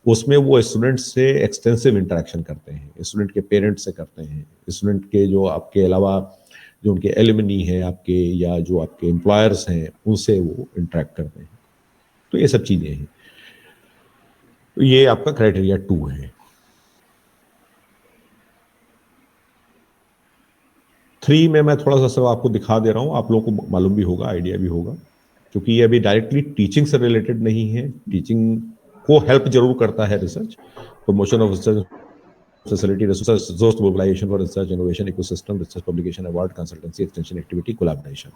Speaker 3: उसमें वो स्टूडेंट से एक्सटेंसिव इंटरेक्शन करते हैं, स्टूडेंट के पेरेंट्स से करते हैं, स्टूडेंट के जो आपके अलावा जो उनके एलुमनी हैं आपके या जो आपके एम्प्लॉयर्स हैं उनसे वो इंटरेक्ट करते हैं। तो ये सब चीज़ें हैं। तो ये आपका क्राइटेरिया 2 है। 3 में मैं थोड़ा सा सब आपको दिखा दे रहा हूँ, आप लोगों को मालूम भी होगा, आइडिया भी होगा, क्योंकि ये अभी डायरेक्टली टीचिंग से रिलेटेड नहीं है। टीचिंग को हेल्प जरूर करता है research, promotion of research facility, resource mobilization for research innovation ecosystem, research publication award, consultancy, extension activity, collaboration.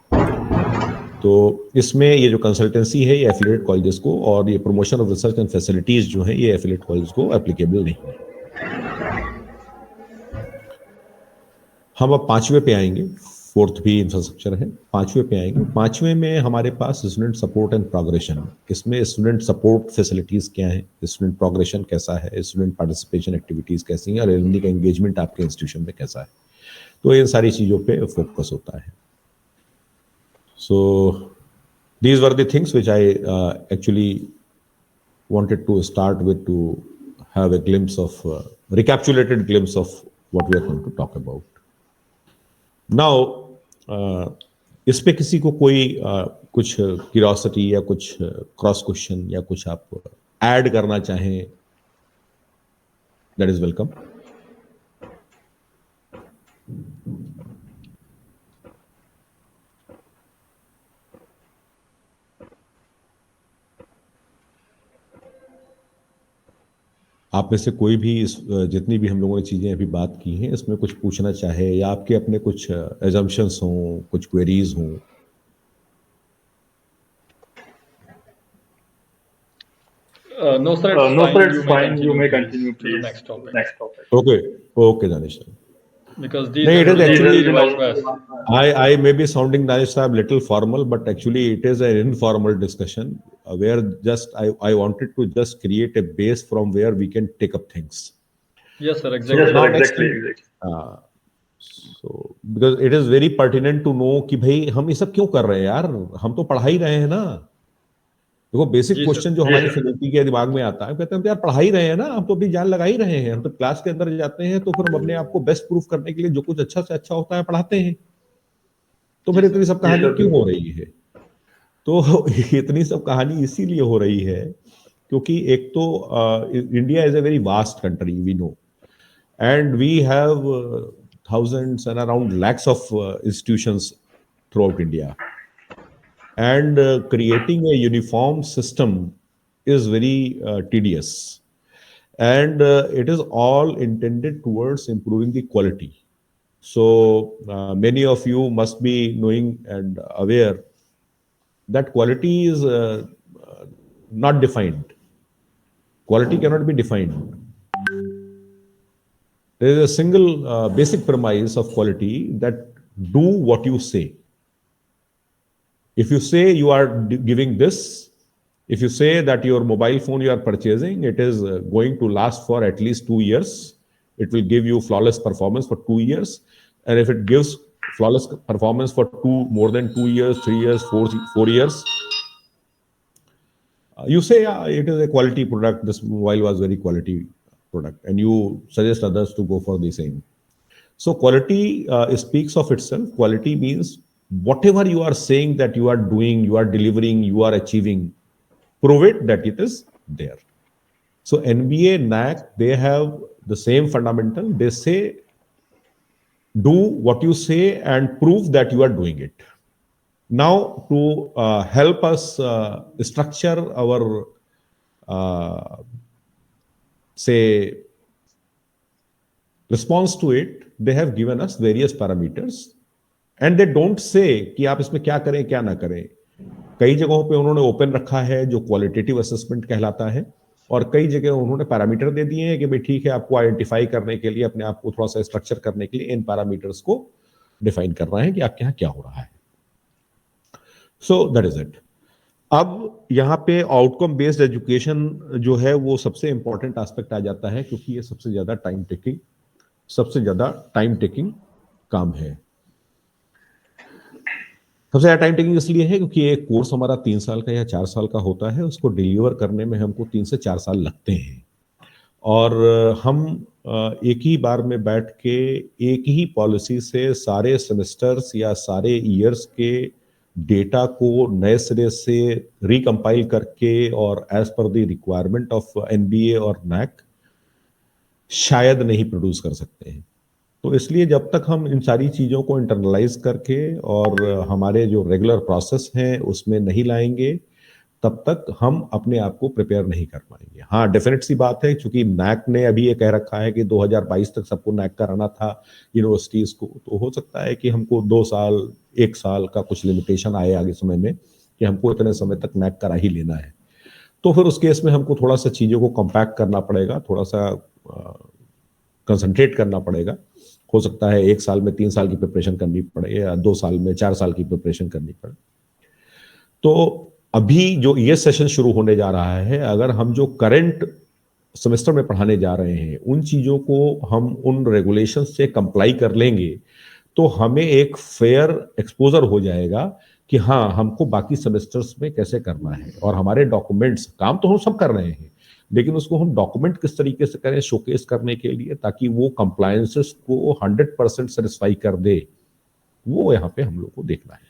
Speaker 3: तो इसमें ये जो कंसल्टेंसी है ये एफिलिएट कॉलेजेस को, और ये promotion of research and facilities जो है ये एफिलिएट कॉलेज को एप्लीकेबल नहीं है। हम अब 5वें पे आएंगे, 4th भी इंफ्रास्ट्रक्चर है, 5वें पे आएंगे। 5वें में हमारे पास स्टूडेंट सपोर्ट एंड प्रोग्रेशन। इसमें स्टूडेंट सपोर्ट फैसिलिटीज क्या है, स्टूडेंट प्रोग्रेशन कैसा है, स्टूडेंट पार्टिसिपेशन एक्टिविटीज कैसी हैं, और एलुमनी का एंगेजमेंट आपके इंस्टीट्यूशन में कैसा है। तो इन सारी चीज़ों पे फोकस होता है। So these were the things which I actually wanted to start with, to have a glimpse of recapitulated glimpse of what we are going to talk about. Now इस पे किसी को कोई कुछ क्यूरियोसिटी या कुछ क्रॉस क्वेश्चन या कुछ आप ऐड करना चाहें, दैट इज वेलकम। आप में से कोई भी इस जितनी भी हम लोगों ने चीज़ें अभी बात की हैं इसमें कुछ पूछना चाहे, या आपके अपने कुछ एजम्पशंस हों, कुछ क्वेरीज हों?
Speaker 2: No sir, it's fine. You may continue please. Next topic.
Speaker 3: Okay, Danish.
Speaker 2: Because these
Speaker 3: No, it is actually
Speaker 2: very fast.
Speaker 3: I may be sounding, Danish sahab, little formal, but actually it is an informal discussion where just I wanted to just create a base from where we can take up things.
Speaker 2: Yes sir, exactly.
Speaker 5: Yes, sir, exactly.
Speaker 3: So because it is very pertinent to know कि भाई हम ये सब क्यों कर रहे हैं यार, हम तो पढ़ा ही रहे हैं ना। देखो बेसिक
Speaker 2: जी
Speaker 3: क्वेश्चन जो हमारे फिलोसफी के दिमाग में आता है, कहते हैं यार पढ़ा ही रहे हैं ना, हम तो अपनी जान लगा ही रहे हैं, हम तो क्लास के अंदर जाते हैं तो फिर हम अपने आप को बेस्ट प्रूफ करने के लिए जो कुछ अच्छा से अच्छा होता है पढ़ाते हैं, तो फिर इतनी सब कहानी क्यों हो रही है? तो इतनी सब कहानी इसीलिए हो रही है क्योंकि एक तो India is a very vast country, we know, and we have thousands and around lakhs of institutions throughout India. And creating a uniform system is very tedious. And it is all intended towards improving the quality. So many of you must be knowing and aware that quality is not defined. Quality cannot be defined. There is a single basic premise of quality that do what you say. If you say you are giving this, if you say that your mobile phone you are purchasing, it is going to last for at least 2 years, it will give you flawless performance for 2 years. And if it gives flawless performance for more than 2 years, 3 years, 4 years, you say, yeah, it is a quality product, this mobile was very quality product, and you suggest others to go for the same. So quality speaks of itself. Quality means whatever you are saying that you are doing, you are delivering, you are achieving, prove it that it is there. So NBA, NAAC, they have the same fundamental. They say, do what you say and prove that you are doing it. Now, to help us structure our say response to it, they have given us various parameters, and they don't say कि आप इसमें क्या करें क्या ना करें. कई जगहों पे उन्होंने ओपन रखा है जो क्वालिटेटिव असेसमेंट कहलाता है, और कई जगह उन्होंने पैरामीटर दे दिए हैं कि भाई ठीक है, आपको आइडेंटिफाई करने के लिए, अपने आप को थोड़ा सा स्ट्रक्चर करने के लिए इन पैरामीटर्स को डिफाइन कर रहे हैं कि आपके यहाँ क्या हो रहा है. So that is it. अब यहाँ पे आउटकम बेस्ड एजुकेशन जो है वो सबसे इंपॉर्टेंट एस्पेक्ट आ जाता है, क्योंकि ये सबसे ज्यादा टाइम टेकिंग काम है. सबसे ज्यादा टाइम टेकिंग इसलिए है क्योंकि एक कोर्स हमारा 3 साल का या 4 साल का होता है, उसको डिलीवर करने में हमको 3 से 4 साल लगते हैं, और हम एक ही बार में बैठ के एक ही पॉलिसी से सारे सेमेस्टर्स या सारे ईयर्स के डेटा को नए सिरे से रिकम्पाइल करके और as per the requirement of NBA और नैक शायद नहीं प्रोड्यूस कर सकते हैं. तो इसलिए जब तक हम इन सारी चीज़ों को इंटरनलाइज करके और हमारे जो रेगुलर प्रोसेस हैं उसमें नहीं लाएंगे, तब तक हम अपने आप को प्रिपेयर नहीं कर पाएंगे. हाँ, डेफिनेट सी बात है, क्योंकि नैक ने अभी ये कह रखा है कि 2022 तक सबको नैक कराना था यूनिवर्सिटीज़ को, तो हो सकता है कि हमको 2 साल 1 साल का कुछ लिमिटेशन आए आगे समय में कि हमको इतने समय तक नैक करा ही लेना है. तो फिर उस केस में हमको थोड़ा सा चीज़ों को कॉम्पैक्ट करना पड़ेगा, थोड़ा सा कंसंट्रेट करना पड़ेगा. हो सकता है 1 साल में 3 साल की प्रिपरेशन करनी पड़े या 2 साल में 4 साल की प्रिपरेशन करनी पड़े. तो अभी जो ये सेशन शुरू होने जा रहा है, अगर हम जो करंट सेमेस्टर में पढ़ाने जा रहे हैं उन चीज़ों को हम उन रेगुलेशन से कंप्लाई कर लेंगे, तो हमें एक फेयर एक्सपोजर हो जाएगा कि हाँ, हमको बाकी सेमेस्टर्स में कैसे करना है. और हमारे डॉक्यूमेंट्स, काम तो हम सब कर रहे हैं, लेकिन उसको हम डॉक्यूमेंट किस तरीके से करें शोकेस करने के लिए, ताकि वो कंप्लायंसेस को 100% सेटिस्फाई कर दे, वो यहाँ पे हम लोग को देखना है.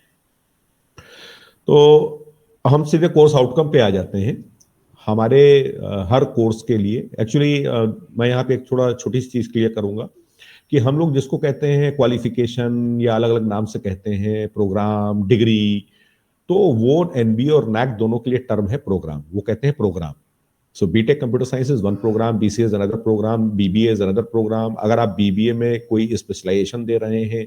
Speaker 3: तो हम सीधे कोर्स आउटकम पे आ जाते हैं. हमारे हर कोर्स के लिए एक्चुअली मैं यहाँ पे एक थोड़ा छोटी सी चीज़ क्लियर करूँगा कि हम लोग जिसको कहते हैं क्वालिफिकेशन या अलग अलग नाम से कहते हैं, प्रोग्राम, डिग्री, तो वो एनबीए और नैक दोनों के लिए टर्म है प्रोग्राम. वो कहते हैं program. So B Tech computer science is one program, BCA is another program, BBA is another program. अगर आप बीबीए में कोई स्पेशलाइजेशन दे रहे हैं,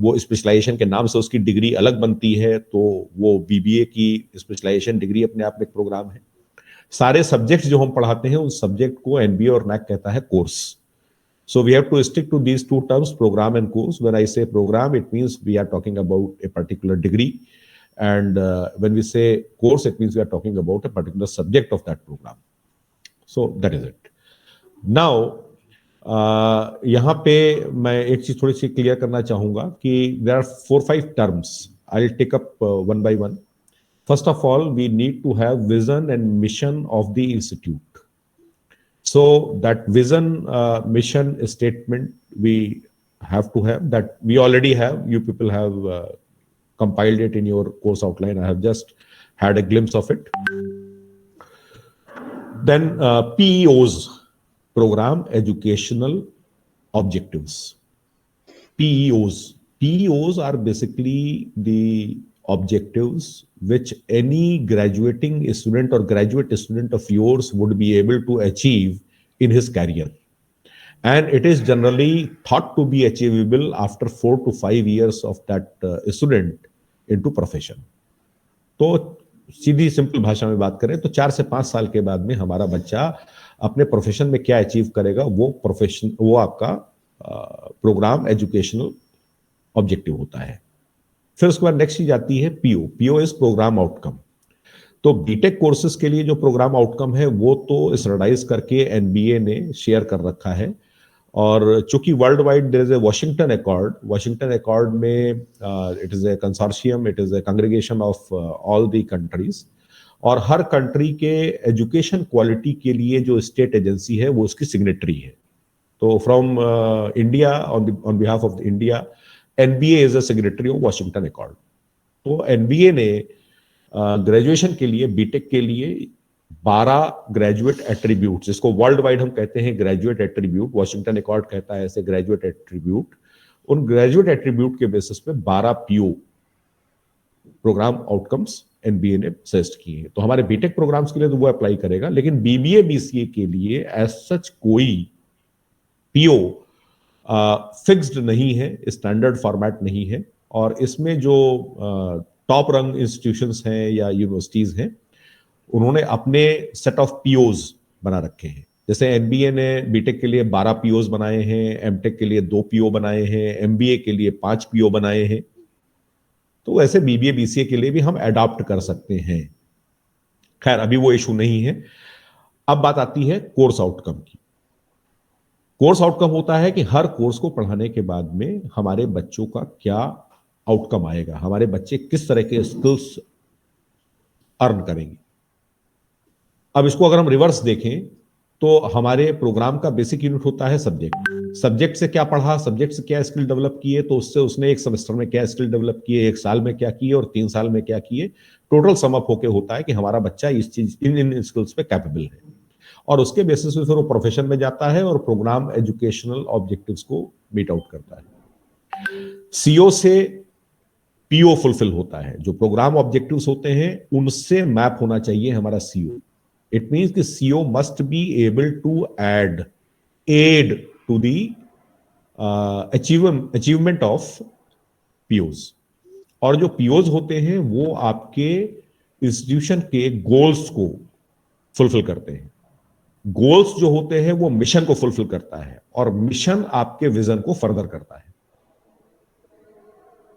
Speaker 3: वो स्पेशलाइजेशन के नाम से उसकी डिग्री अलग बनती है, तो वो बीबीए की स्पेशलाइजेशन डिग्री अपने आप में एक प्रोग्राम है. सारे सब्जेक्ट्स जो हम पढ़ाते हैं उन सब्जेक्ट को एनबीए और नैक कहता है course. So we have to stick to these two terms, program and course. When I say program, it means we are talking about a particular degree. And when we say course, it means we are talking about a particular subject of that program. So that is it. Now, यहाँ पे मैं एक चीज थोड़ी सी clear करना चाहूंगा कि there are 4-5 terms, I will take up one by one. First of all, we need to have vision and mission of the institute. So that vision, mission statement we have to have, that we already have. You people have compiled it in your course outline. I have just had a glimpse of it. Then PEOs, Program Educational Objectives. PEOs are basically the objectives which any graduating student or graduate student of yours would be able to achieve in his career, and it is generally thought to be achievable after 4 to 5 years of that student into profession. तो सीधी simple भाषा में बात करें तो 4 से 5 साल के बाद में हमारा बच्चा अपने प्रोफेशन में क्या अचीव करेगा, वो आपका प्रोग्राम एजुकेशनल ऑब्जेक्टिव होता है. फिर उसके बाद नेक्स्ट चीज आती है पीओ इज प्रोग्राम आउटकम. तो बीटेक कोर्सेज के लिए जो प्रोग्राम आउटकम है वो तो स्टैंडर्डाइज करके एनबीए ने शेयर कर रखा है, और चूंकि world wide there is a Washington accord में it is a consortium, it is a congregation of all the countries, और हर कंट्री के एजुकेशन क्वालिटी के लिए जो स्टेट एजेंसी है वो उसकी सिग्नेटरी है. तो from India on behalf of India, NBA is a signatory of Washington Accord. तो NBA ने ग्रेजुएशन के लिए, बीटेक के लिए 12 ग्रेजुएट एट्रीब्यूट, जिसको वर्ल्ड वाइड हम कहते हैं ग्रेजुएट एट्रीब्यूट, वॉशिंगटन अकॉर्ड कहता है ऐसे ग्रेजुएट एट्रीब्यूट, उन ग्रेजुएट एट्रीब्यूट के बेसिस पे 12 पीओ प्रोग्राम आउटकम्स एनबीए ने सजेस्ट किए हैं. तो हमारे बीटेक प्रोग्राम्स के लिए तो वो अप्लाई करेगा, लेकिन बीबीए बीसीए के लिए एज सच कोई पीओ फिक्स्ड नहीं है, स्टैंडर्ड फॉर्मेट नहीं है. और इसमें जो टॉप रंग इंस्टीट्यूशंस हैं या यूनिवर्सिटीज हैं, उन्होंने अपने सेट ऑफ पीओज बना रखे हैं. जैसे एनबीए ने बीटेक के लिए 12 पीओज बनाए हैं, एमटेक के लिए 2 पीओ बनाए हैं, एमबीए के लिए 5 पीओ बनाए हैं. तो वैसे बीबीए बीसीए के लिए भी हम अडॉप्ट कर सकते हैं. खैर अभी वो इशू नहीं है. अब बात आती है कोर्स आउटकम की. कोर्स आउटकम होता है कि हर कोर्स को पढ़ाने के बाद में हमारे बच्चों का क्या आउटकम आएगा, हमारे बच्चे किस तरह के स्किल्स अर्न करेंगे. अब इसको अगर हम रिवर्स देखें तो हमारे प्रोग्राम का बेसिक यूनिट होता है सब्जेक्ट से क्या पढ़ा, सब्जेक्ट से क्या स्किल डेवलप किए, तो उससे उसने एक सेमेस्टर में क्या स्किल डेवलप किए, 1 साल में क्या किए और 3 साल में क्या किए. टोटल सम अप होके होता है कि हमारा बच्चा इस चीज इन स्किल्स पे कैपेबल है, और उसके बेसिस पे फिर वो प्रोफेशन में जाता है और प्रोग्राम एजुकेशनल ऑब्जेक्टिव्स को मीट आउट करता है. सीओ से पीओ फुलफिल होता है. जो प्रोग्राम ऑब्जेक्टिव्स होते हैं उनसे मैप होना चाहिए हमारा सीओ. इट मींस कि CO must be able to add to the achievement of POs. और जो पीओज होते हैं वो आपके इंस्टीट्यूशन के गोल्स को फुलफिल करते हैं. गोल्स जो होते हैं वो मिशन को फुलफिल करता है, और मिशन आपके विजन को फर्दर करता है.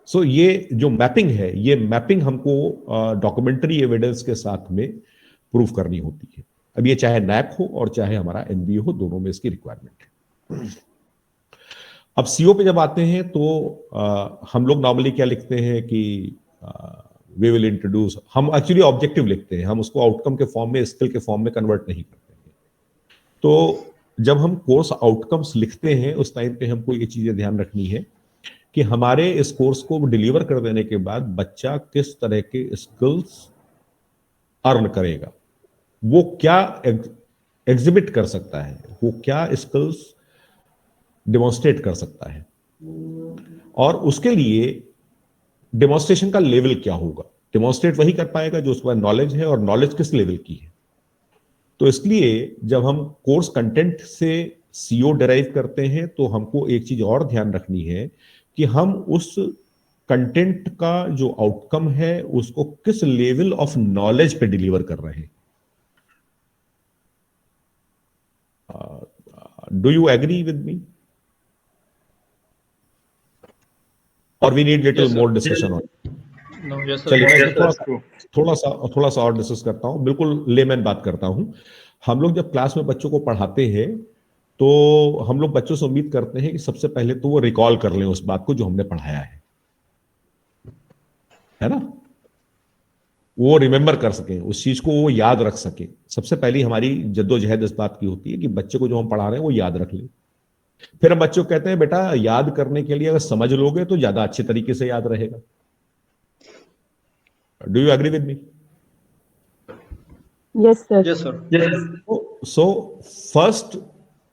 Speaker 3: सो ये जो मैपिंग है, ये मैपिंग हमको डॉक्यूमेंट्री एविडेंस के साथ में प्रूफ करनी होती है. अब ये चाहे नैक हो और चाहे हमारा एनबीए हो, दोनों में इसकी रिक्वायरमेंट है. अब सीओ पे जब आते हैं तो हम लोग नॉर्मली क्या लिखते हैं कि वी विल इंट्रोड्यूस, हम एक्चुअली ऑब्जेक्टिव लिखते हैं, हम उसको आउटकम के फॉर्म में, स्किल के फॉर्म में कन्वर्ट नहीं करते हैं. तो जब हम कोर्स आउटकम्स लिखते हैं उस टाइम पे हमको ये चीजें ध्यान रखनी है कि हमारे इस कोर्स को डिलीवर कर देने के बाद बच्चा किस तरह के स्किल्स अर्न करेगा, वो क्या एग्जिबिट कर सकता है, वो क्या स्किल्स डेमोन्स्ट्रेट कर सकता है, और उसके लिए डेमोन्स्ट्रेशन का लेवल क्या होगा. डेमोन्स्ट्रेट वही कर पाएगा जो उसके पास नॉलेज है, और नॉलेज किस लेवल की है. तो इसलिए जब हम कोर्स कंटेंट से सीओ डिराइव करते हैं तो हमको एक चीज और ध्यान रखनी है कि हम उस कंटेंट का जो आउटकम है उसको किस लेवल ऑफ नॉलेज पे डिलीवर कर रहे हैं. Do you agree with me, और we need little more discussion on. चलिए मैं थोड़ा सा और डिस्कस करता हूं, बिल्कुल लेमैन बात करता हूं. हम लोग जब क्लास में बच्चों को पढ़ाते हैं तो हम लोग बच्चों से उम्मीद करते हैं कि सबसे पहले तो वो रिकॉल कर लें उस बात को जो हमने पढ़ाया है ना, वो रिमेंबर कर सकें, उस चीज को वो याद रख सके। सबसे पहली हमारी जद्दोजहद इस बात की होती है कि बच्चे को जो हम पढ़ा रहे हैं वो याद रख ले। फिर हम बच्चों को कहते हैं बेटा याद करने के लिए अगर समझ लोगे तो ज्यादा अच्छे तरीके से याद रहेगा। Do you agree with me?
Speaker 6: Yes, sir.
Speaker 2: Yes, sir.
Speaker 5: Yes.
Speaker 3: So first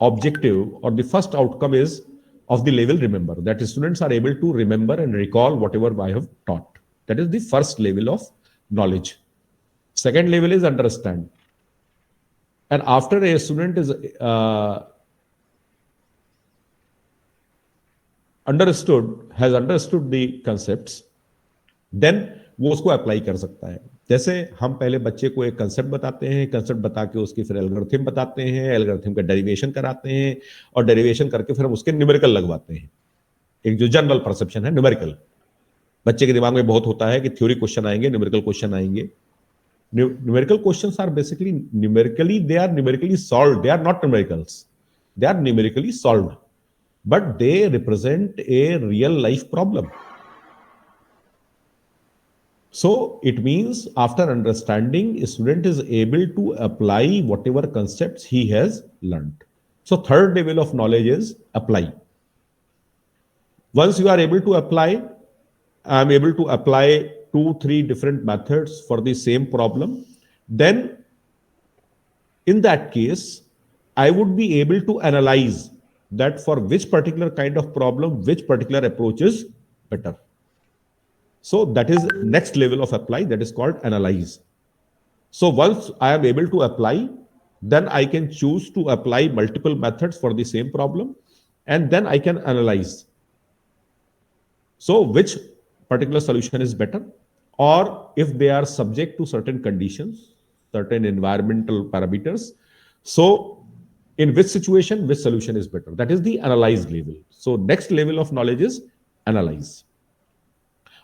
Speaker 3: objective or the first outcome is of the level remember, that students are able to remember and recall whatever I have taught. That is the first level of knowledge. Second level is understand. And after a student is has understood the concepts, then वो उसको apply कर सकता है। जैसे हम पहले बच्चे को एक कंसेप्ट बताते हैं, कंसेप्ट बता के उसकी फिर एल्गोरिथम बताते हैं, एल्गोरिथम का डेरिवेशन कराते हैं, और डेरिवेशन करके फिर हम उसके न्यूमेरिकल लगवाते हैं। एक जो जनरल परसेप्शन है न्यूमेरिकल, बच्चे के दिमाग में बहुत होता है कि थ्योरी क्वेश्चन आएंगे, न्यूमेरिकल क्वेश्चन आएंगे। Numerical questions are basically numerically, they are numerically solved, they are not numericals, they are numerically solved, but they represent a real life problem. So it means after understanding, a student is able to apply whatever concepts he has learned. So third level of knowledge is apply. Once you are able to apply, I am able to apply 2-3 different methods for the same problem. Then in that case, I would be able to analyze that for which particular kind of problem, which particular approach is better. So that is next level of apply, that is called analyze. So once I am able to apply, then I can choose to apply multiple methods for the same problem, and then I can analyze. So which particular solution is better, or if they are subject to certain conditions, certain environmental parameters, so in which situation, which solution is better. That is the analyze level. So next level of knowledge is analyze.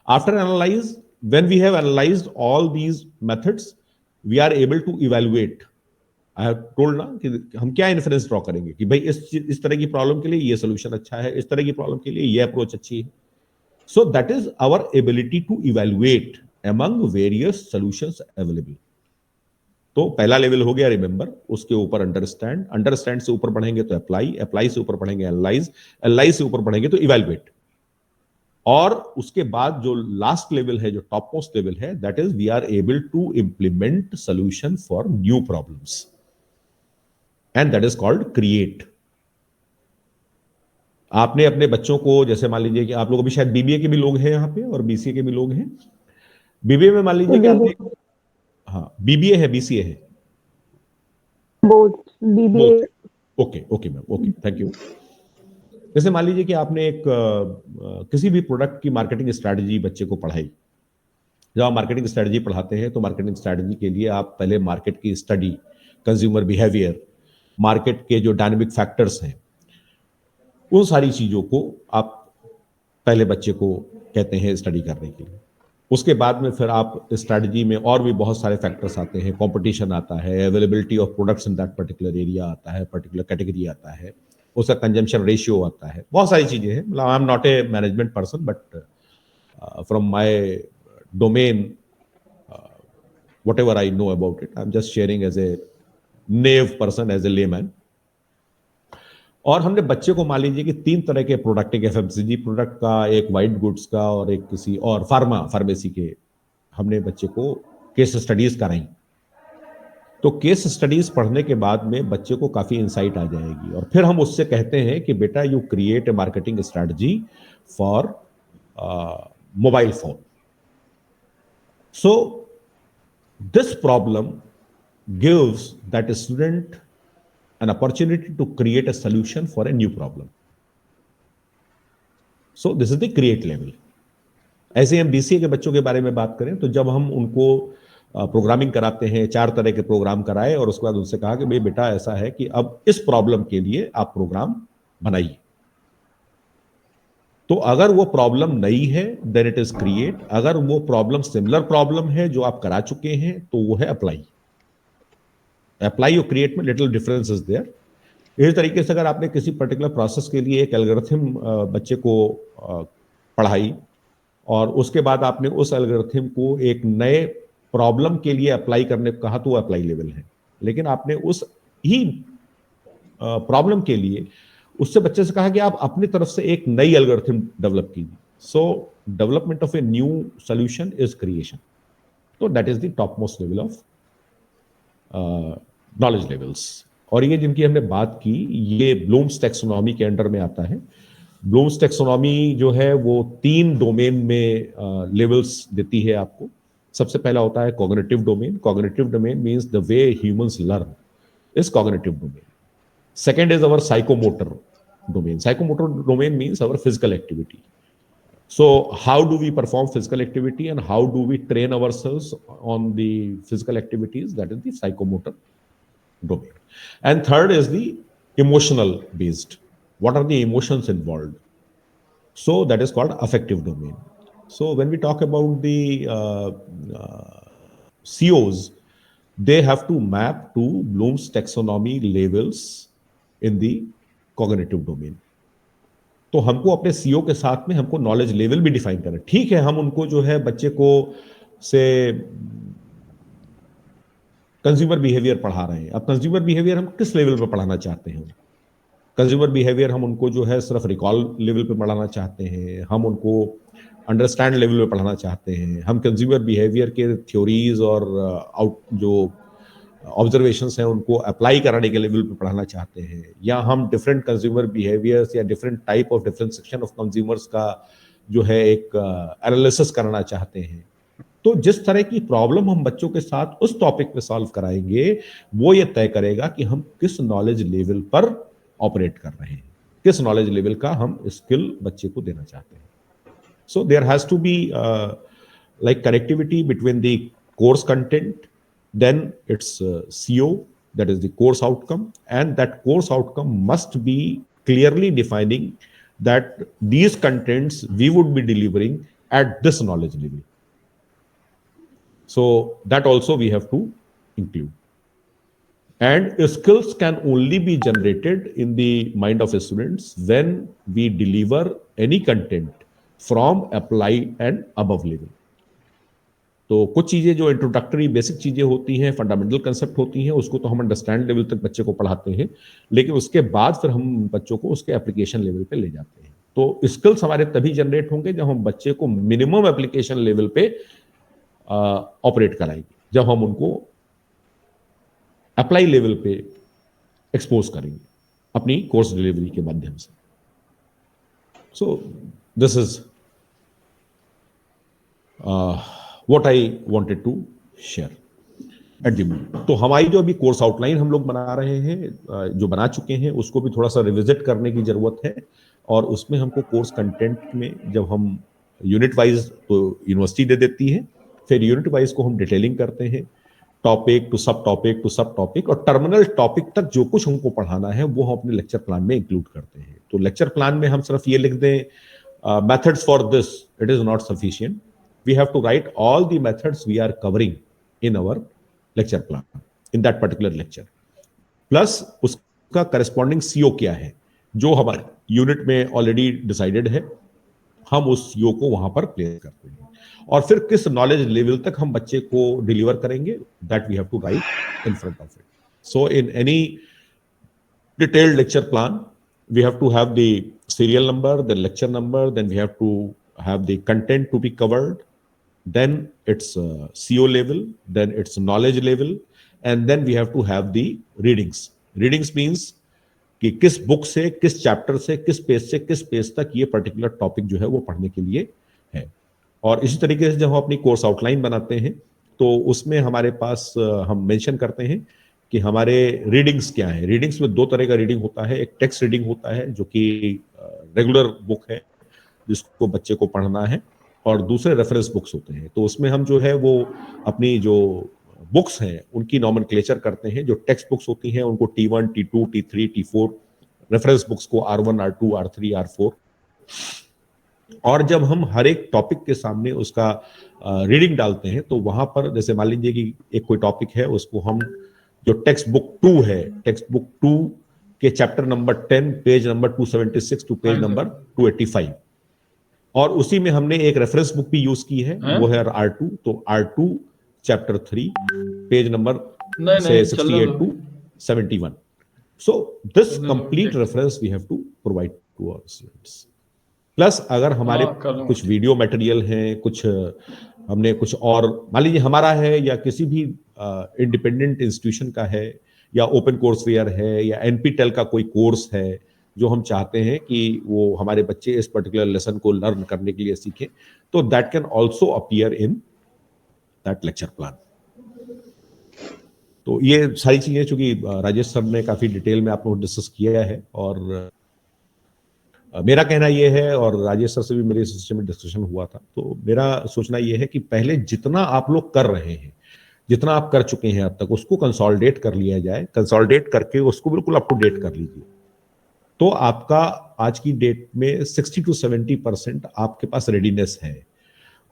Speaker 3: After analyze, when we have analyzed all these methods, we are able to evaluate. I have told ना कि हम क्या inference draw करेंगे कि भाई इस तरह की प्रॉब्लम के लिए ये सोल्यूशन अच्छा है, इस तरह की प्रॉब्लम के लिए ये अप्रोच अच्छी है. So that is our ability to evaluate among various solutions available. तो पहला लेवल हो गया रिमेंबर, उसके ऊपर अंडरस्टैंड, अंडरस्टैंड से ऊपर बढ़ेंगे तो अप्लाई, अप्लाई से ऊपर बढ़ेंगे एनालाइज, एनालाइज से ऊपर बढ़ेंगे तो इवैल्यूएट, और उसके बाद जो लास्ट लेवल है, जो टॉप मोस्ट लेवल है, that is we are able to implement solution for new problems, and that is called create. आपने अपने बच्चों को, जैसे मान लीजिए कि आप लोग अभी शायद बीबीए के भी लोग हैं यहाँ पे और बीसीए के भी लोग हैं. बीबीए में मान लीजिए कि आपने, हाँ बीबीए है, बीसीए है,
Speaker 6: both BBA.
Speaker 3: Okay ma'am, okay, thank you. जैसे मान लीजिए कि आपने एक किसी भी प्रोडक्ट की मार्केटिंग स्ट्रैटेजी बच्चे को पढ़ाई. जब आप मार्केटिंग स्ट्रैटेजी पढ़ाते हैं तो मार्केटिंग स्ट्रैटेजी के लिए आप पहले मार्केट की स्टडी, कंज्यूमर बिहेवियर, मार्केट के जो डायनेमिक फैक्टर्स हैं, उन सारी चीजों को आप पहले बच्चे को कहते हैं स्टडी करने के लिए. उसके बाद में फिर आप स्ट्रैटेजी में और भी बहुत सारे फैक्टर्स आते हैं, कंपटीशन आता है, availability of products in that particular area आता है, पर्टिकुलर कैटेगरी आता है, उसका कंजम्पशन रेशियो आता है, बहुत सारी चीजें हैं. मतलब I am not a management person, but from my domain whatever I know about it, I'm just sharing as a naive person, as a layman. और हमने बच्चे को मान लीजिए कि 3 तरह के प्रोडक्ट, एक एफएमसीजी प्रोडक्ट का, एक वाइट गुड्स का, और एक किसी और फार्मेसी के, हमने बच्चे को केस स्टडीज कराई. तो केस स्टडीज पढ़ने के बाद में बच्चे को काफी इंसाइट आ जाएगी, और फिर हम उससे कहते हैं कि बेटा you create a marketing strategy for mobile phone. So this problem gives that student an opportunity to create a solution for a new problem. So this is the create level. ऐसे हम बीसीए के बच्चों के बारे में बात करें तो जब हम उनको प्रोग्रामिंग कराते हैं, 4 तरह के प्रोग्राम कराए, और उसके बाद उनसे कहा कि भाई बेटा ऐसा है कि अब इस प्रॉब्लम के लिए आप प्रोग्राम बनाइए. तो अगर वो प्रॉब्लम नई है देन इट इज क्रिएट. अगर वो प्रॉब्लम सिमिलर प्रॉब्लम है जो आप करा चुके हैं तो वो है अप्लाई. Apply or create में little difference is there. इसी तरीके से अगर आपने किसी पर्टिकुलर प्रोसेस के लिए एक एल्गोरिथम बच्चे को पढ़ाई और उसके बाद आपने उस एल्गोरिथम को एक नए प्रॉब्लम के लिए अप्लाई करने को कहा, तो वो अप्लाई लेवल है। लेकिन आपने उस ही प्रॉब्लम के लिए उससे बच्चे से कहा कि आप अपनी तरफ से एक नई एल्गोरिथम डेवलप कीजिए। So development of a new solution is creation. तो that is the top most level of knowledge levels. और ये जिनकी हमने बात की, ये ब्लूम्स टैक्सोनॉमी के अंडर में आता है। ब्लूम्स टैक्सोनॉमी जो है वो 3 डोमेन में लेवल्स देती है आपको। सबसे पहला होता है cognitive domain. Cognitive domain means the way humans learn is cognitive domain. Second is our psychomotor domain. Psychomotor domain means our physical activity. So how do we perform physical activity and how do we train ourselves on the physical activities? That is the psychomotor domain. And third is the emotional based. What are the emotions involved? So that is called affective domain. So when we talk about the COs, they have to map to Bloom's taxonomy levels in the cognitive domain. तो हमको अपने CO के साथ में हमको knowledge level भी define करना। ठीक है, हम उनको जो है बच्चे को से कंज्यूमर बिहेवियर पढ़ा रहे हैं। अब कंज्यूमर बिहेवियर हम किस लेवल पे पढ़ाना चाहते हैं? कंज्यूमर बिहेवियर हम उनको जो है सिर्फ रिकॉल लेवल पे पढ़ाना चाहते हैं, हम उनको अंडरस्टैंड लेवल पे पढ़ाना चाहते हैं, हम कंज्यूमर बिहेवियर के थ्योरीज और जो ऑब्जर्वेशंस हैं उनको अप्लाई कराने के लेवल पे पढ़ाना चाहते हैं, या हम डिफरेंट कंज्यूमर बिहेवियर्स या different type of different section of consumers का जो है एक एनालिसिस करना चाहते हैं। तो जिस तरह की प्रॉब्लम हम बच्चों के साथ उस टॉपिक पे सॉल्व कराएंगे, वो ये तय करेगा कि हम किस नॉलेज लेवल पर ऑपरेट कर रहे हैं, किस नॉलेज लेवल का हम स्किल बच्चे को देना चाहते हैं। So there has to be like connectivity between the course content, then it's CO, that is the course outcome, and that course outcome must be clearly defining that these contents we would be delivering at this knowledge level. So that also we have to include. And skills can only be generated in the mind of students when we deliver any content from applied and above level. तो कुछ चीजें जो introductory basic चीजें होती हैं, fundamental concept होती हैं, उसको तो हम अंडरस्टैंड लेवल तक बच्चे को पढ़ाते हैं, लेकिन उसके बाद फिर हम बच्चों को उसके एप्लीकेशन लेवल पे ले जाते हैं। तो स्किल्स हमारे तभी जनरेट होंगे जब हम बच्चे को मिनिमम एप्लीकेशन लेवल पे ऑपरेट कराएंगे, जब हम उनको अप्लाई लेवल पे एक्सपोज करेंगे अपनी कोर्स डिलीवरी के माध्यम से। So this is what I wanted to share at the moment. तो हमारी जो अभी कोर्स आउटलाइन हम लोग बना रहे हैं, जो बना चुके हैं, उसको भी थोड़ा सा रिविजिट करने की जरूरत है। और उसमें हमको कोर्स कंटेंट में जब हम यूनिट वाइज तो यूनिवर्सिटी दे देती है, फिर यूनिट वाइज को हम डिटेलिंग करते हैं, टॉपिक टू सब टॉपिक टू सब टॉपिक, और टर्मिनल टॉपिक तक जो कुछ हमको पढ़ाना है वो हम अपने लेक्चर प्लान में इंक्लूड करते हैं। तो लेक्चर प्लान में हम सिर्फ ये लिख दें methods for this, it is not sufficient. We have to write all the methods we are covering in our lecture plan in that particular lecture, plus उसका corresponding CO क्या है जो हमारे यूनिट में ऑलरेडी डिसाइडेड है, हम उस CO को वहां पर प्लेस करते हैं। और फिर किस नॉलेज लेवल तक हम बच्चे को डिलीवर करेंगे, that we have to write in front of it. So in any detailed lecture plan we have to have the serial number, the lecture number, then we have to have the content to be covered, then it's CO level, then it's knowledge level, and then we have to have the readings. Readings means कि किस book से, किस chapter से, किस page तक ये particular topic जो है वो पढ़ने के लिए है। और इसी तरीके से जब हम अपनी कोर्स आउटलाइन बनाते हैं तो उसमें हमारे पास हम मेंशन करते हैं कि हमारे रीडिंग्स क्या है। रीडिंग्स में 2 तरह का रीडिंग होता है, एक टेक्स्ट रीडिंग होता है जो कि रेगुलर बुक है जिसको बच्चे को पढ़ना है, और दूसरे रेफरेंस बुक्स होते हैं। तो उसमें हम जो है वो अपनी जो बुक्स हैं उनकी नॉमेनक्लेचर करते हैं। जो टेक्स्ट बुक्स होती हैं उनको T1, T2, T3, T4, reference books को R1, R2, R3, R4। और जब हम हर एक टॉपिक के सामने उसका रीडिंग डालते हैं तो वहां पर जैसे मान लीजिए कि एक कोई टॉपिक है, उसको हम जो टेक्स्ट बुक 2 है, टेक्स्ट बुक 2 के chapter number 10 page number 276 to page number 285, और उसी में हमने एक रेफरेंस बुक भी यूज की है, वो है R2। तो R2 चैप्टर 3 पेज नंबर से 68 to 71। So this complete reference we have to provide to our students. Plus अगर हमारे कुछ वीडियो मटेरियल हैं, कुछ हमने कुछ और मान लीजिए हमारा है या किसी भी इंडिपेंडेंट इंस्टीट्यूशन का है या ओपन कोर्स वेयर है या NPTEL का कोई कोर्स है जो हम चाहते हैं कि वो हमारे बच्चे इस पर्टिकुलर लेसन को लर्न करने के लिए सीखें, तो that can also appear in that lecture plan. तो ये सारी चीजें चूंकि राजेश सर ने काफी डिटेल में आप लोग डिस्कस किया है, और मेरा कहना ये है, और राजेश सर से भी मेरे इस सिस्टम में डिस्कशन हुआ था, तो मेरा सोचना ये है कि पहले जितना आप लोग कर रहे हैं, जितना आप कर चुके हैं अब तक, उसको कंसोलिडेट कर लिया जाए। कंसोलिडेट करके उसको बिल्कुल अप टू डेट कर लीजिए, तो आपका आज की डेट में 60 to 70% आपके पास रेडीनेस है।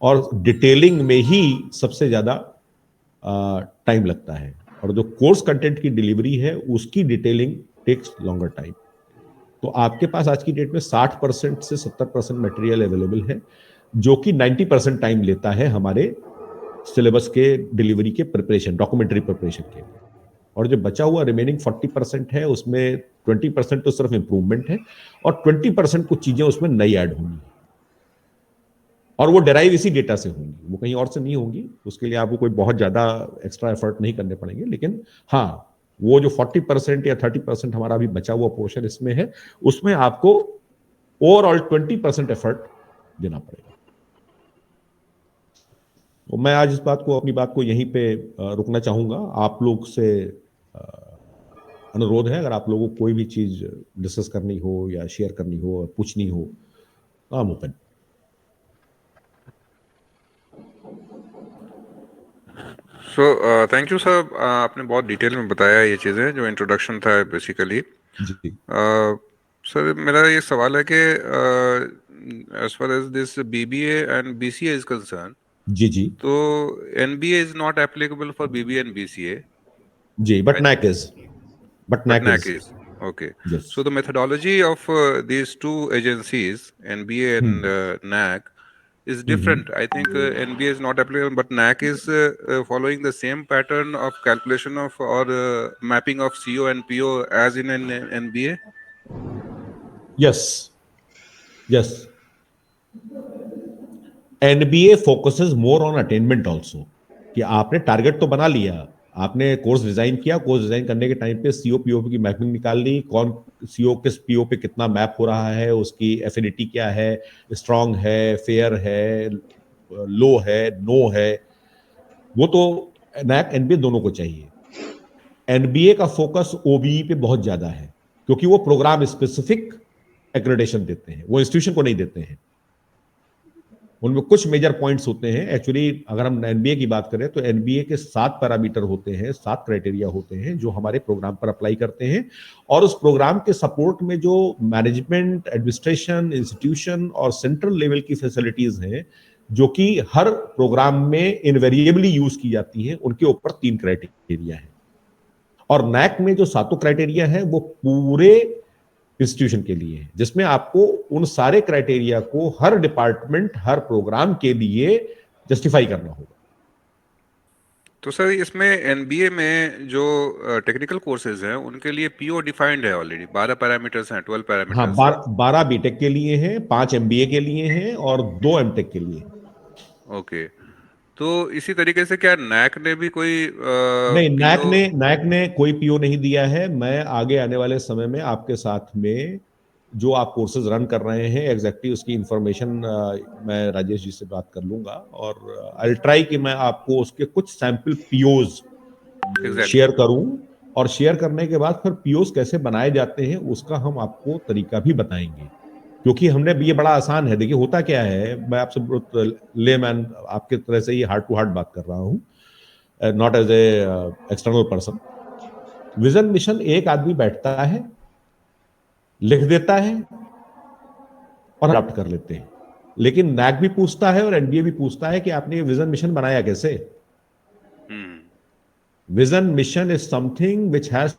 Speaker 3: और डिटेलिंग में ही सबसे ज्यादा टाइम लगता है, और जो कोर्स कंटेंट की डिलीवरी है उसकी डिटेलिंग टेक्स लॉन्गर टाइम। तो आपके पास आज की डेट में 60% से 70% मटेरियल अवेलेबल है, जो कि 90% टाइम लेता है हमारे सिलेबस के डिलीवरी के प्रिपरेशन, डॉक्यूमेंट्री प्रिपरेशन के। और जो बचा हुआ रिमेनिंग 40% है, उसमें 20% तो सिर्फ इंप्रूवमेंट है, और 20% कुछ चीजें उसमें नई ऐड होंगी, और वो डेराइव इसी डेटा से होंगी, वो कहीं और से नहीं होंगी। उसके लिए आपको कोई बहुत ज्यादा एक्स्ट्रा एफर्ट नहीं करने पड़ेंगे। लेकिन हाँ, वो जो 40% या 30% हमारा अभी बचा हुआ पोर्शन इसमें है, उसमें आपको ओवरऑल 20% एफर्ट देना पड़ेगा। तो मैं आज इस बात को, अपनी बात को यहीं पे रुकना चाहूंगा। आप लोग से अनुरोध है, अगर आप लोगों को कोई भी चीज डिस्कस करनी हो या शेयर करनी हो, पूछनी हो, I am open.
Speaker 4: So thank you sir, आपने बहुत डिटेल में बताया ये चीज़ें, जो इंट्रोडक्शन था बेसिकली। सर मेरा ये सवाल है कि as far as this BBA and BCA is concern,
Speaker 3: जी,
Speaker 4: तो NBA is not applicable for BBA and BCA
Speaker 3: जी, but NAC is.
Speaker 4: Okay.
Speaker 3: Yes.
Speaker 4: So the methodology of these two agencies, NBA and NAC, is different. I think NBA is not applicable, but NAC is following the same pattern of calculation of or mapping of CO and PO as in an NBA.
Speaker 3: Yes. NBA focuses more on attainment also, कि आपने target तो बना लिया, आपने course design किया, course design करने के time पे CO PO की मैपिंग निकाल ली, कौन CO किस PO पे कितना मैप हो रहा है, उसकी एफिनिटी क्या है, स्ट्रांग है, फेयर है, लो है, नो है, वो तो NAC NBA दोनों को चाहिए। NBA का फोकस OBE पे बहुत ज्यादा है, क्योंकि वो प्रोग्राम स्पेसिफिक एक्रेडिटेशन देते हैं, वो इंस्टीट्यूशन को नहीं देते हैं। उनमें कुछ मेजर पॉइंट्स होते हैं। एक्चुअली अगर हम NBA की बात करें तो NBA के 7 पैरामीटर होते हैं, 7 क्राइटेरिया होते हैं जो हमारे प्रोग्राम पर अप्लाई करते हैं, और उस प्रोग्राम के सपोर्ट में जो मैनेजमेंट, एडमिनिस्ट्रेशन, इंस्टीट्यूशन और सेंट्रल लेवल की फैसिलिटीज हैं, जो कि हर प्रोग्राम में इनवेरिएबली यूज की जाती हैं, उनके ऊपर 3 क्राइटेरिया है। और NAC में जो 7 क्राइटेरिया है वो पूरे इंस्टीट्यूशन के लिए है, जिसमें आपको उन सारे क्राइटेरिया को हर डिपार्टमेंट, हर प्रोग्राम के लिए जस्टिफाई करना होगा।
Speaker 4: तो सर इसमें NBA में जो टेक्निकल कोर्सेज हैं उनके लिए PO डिफाइंड है ऑलरेडी, 12 पैरामीटर्स हैं, 12 पैरामीटर्स।
Speaker 3: हाँ, 12 बीटेक के लिए हैं, 5 MBA के लिए हैं और 2 MTech के लिए।
Speaker 4: ओके, तो इसी तरीके से क्या NAC ने भी कोई
Speaker 3: नहीं, NAC ने कोई PO नहीं दिया है। मैं आगे आने वाले समय में आपके साथ में जो आप कोर्सेज रन कर रहे हैं, एग्जैक्टली उसकी इंफॉर्मेशन मैं राजेश जी से बात कर लूंगा, और आई विल ट्राई कि मैं आपको उसके कुछ सैंपल POs शेयर करूं, और शेयर करने के बाद फिर POs कैसे बनाए जाते हैं उसका हम आपको तरीका भी बताएंगे, क्योंकि हमने ये बड़ा आसान है। देखिए होता क्या है, मैं आपसे लेमैन आपके तरह से ही हार्ट टू हार्ट बात कर रहा हूँ, not as a external person. Vision mission एक आदमी बैठता है, लिख देता है और अडॉप्ट कर लेते हैं, लेकिन NAC भी पूछता है और NBA भी पूछता है कि आपने ये विजन मिशन बनाया कैसे। Vision mission is something which has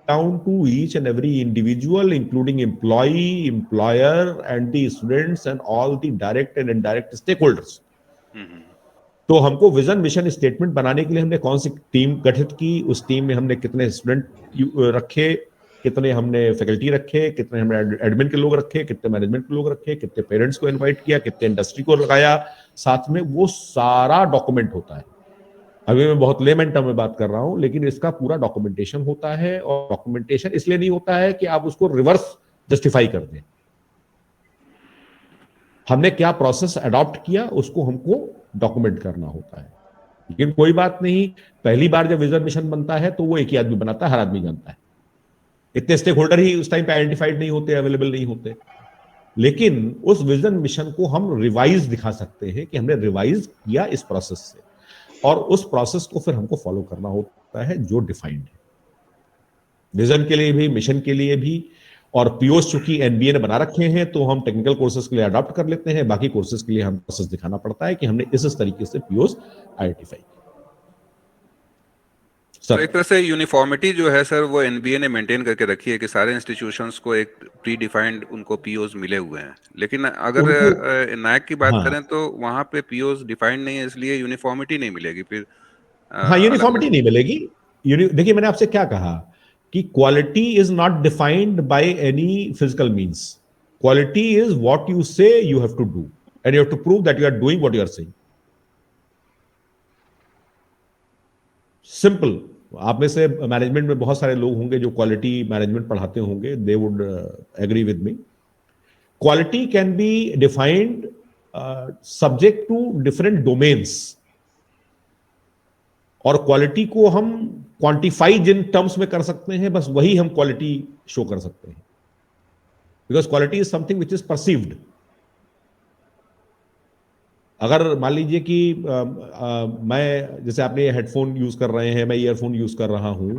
Speaker 3: down to each and every individual, including employee, employer, and the students and all the direct and indirect stakeholders. तो हमको विजन मिशन स्टेटमेंट बनाने के लिए हमने कौन सी टीम गठित की, उस टीम में हमने कितने स्टूडेंट रखे, कितने हमने फैकल्टी रखे, कितने हमने एडमिन के लोग रखे, कितने मैनेजमेंट के लोग रखे, कितने पेरेंट्स को इनवाइट किया, कितने इंडस्ट्री को लगाया साथ में, वो सारा डॉक्यूमेंट होता है। अभी मैं बहुत लेमन टर्म में बात कर रहा हूं, लेकिन इसका पूरा डॉक्यूमेंटेशन होता है। और डॉक्यूमेंटेशन इसलिए नहीं होता है कि आप उसको रिवर्स जस्टिफाई कर दें। हमने क्या प्रोसेस अडॉप्ट किया उसको हमको डॉक्यूमेंट करना होता है। लेकिन कोई बात नहीं, पहली बार जब विजन मिशन बनता है तो वो एक ही आदमी बनाता है, हर आदमी जानता है। इतने स्टेक होल्डर ही उस टाइम पे आइडेंटिफाइड नहीं होते, अवेलेबल नहीं होते। लेकिन उस विजन मिशन को हम रिवाइज दिखा सकते हैं कि हमने रिवाइज किया इस प्रोसेस से, और उस प्रोसेस को फिर हमको फॉलो करना होता है जो डिफाइंड है, विजन के लिए भी, मिशन के लिए भी। और पीओस चूंकि एनबीए ने बना रखे हैं तो हम टेक्निकल कोर्सेज के लिए अडॉप्ट कर लेते हैं, बाकी कोर्सेज के लिए हम प्रोसेस दिखाना पड़ता है कि हमने इस तरीके से पीओस आइडेंटिफाई किया।
Speaker 4: तो एक तरह से यूनिफॉर्मिटी जो है सर वो एनबीए ने मेंटेन करके रखी है कि सारे इंस्टीट्यूशंस को एक प्री डिफाइंड उनको पीओस मिले हुए हैं। लेकिन अगर नैक की बात करें तो वहां पे पीओस डिफाइंड नहीं है, इसलिए यूनिफॉर्मिटी नहीं मिलेगी फिर।
Speaker 3: हाँ, यूनिफॉर्मिटी नहीं मिलेगी। देखिए मैंने आपसे क्या कहा कि quality is not defined by any physical means. Quality is what you say you have to do and you have to prove that you are doing what you are saying. Simple. आप में से management में बहुत सारे लोग होंगे जो quality management पढ़ाते होंगे, they would agree with me. Quality can be defined subject to different domains, और क्वालिटी को हम क्वांटिफाई जिन टर्म्स में कर सकते हैं बस वही हम क्वालिटी शो कर सकते हैं, because quality is something which is perceived. अगर मान लीजिए कि मैं, जैसे आपने हेडफोन यूज कर रहे हैं, मैं ईयरफोन यूज कर रहा हूं,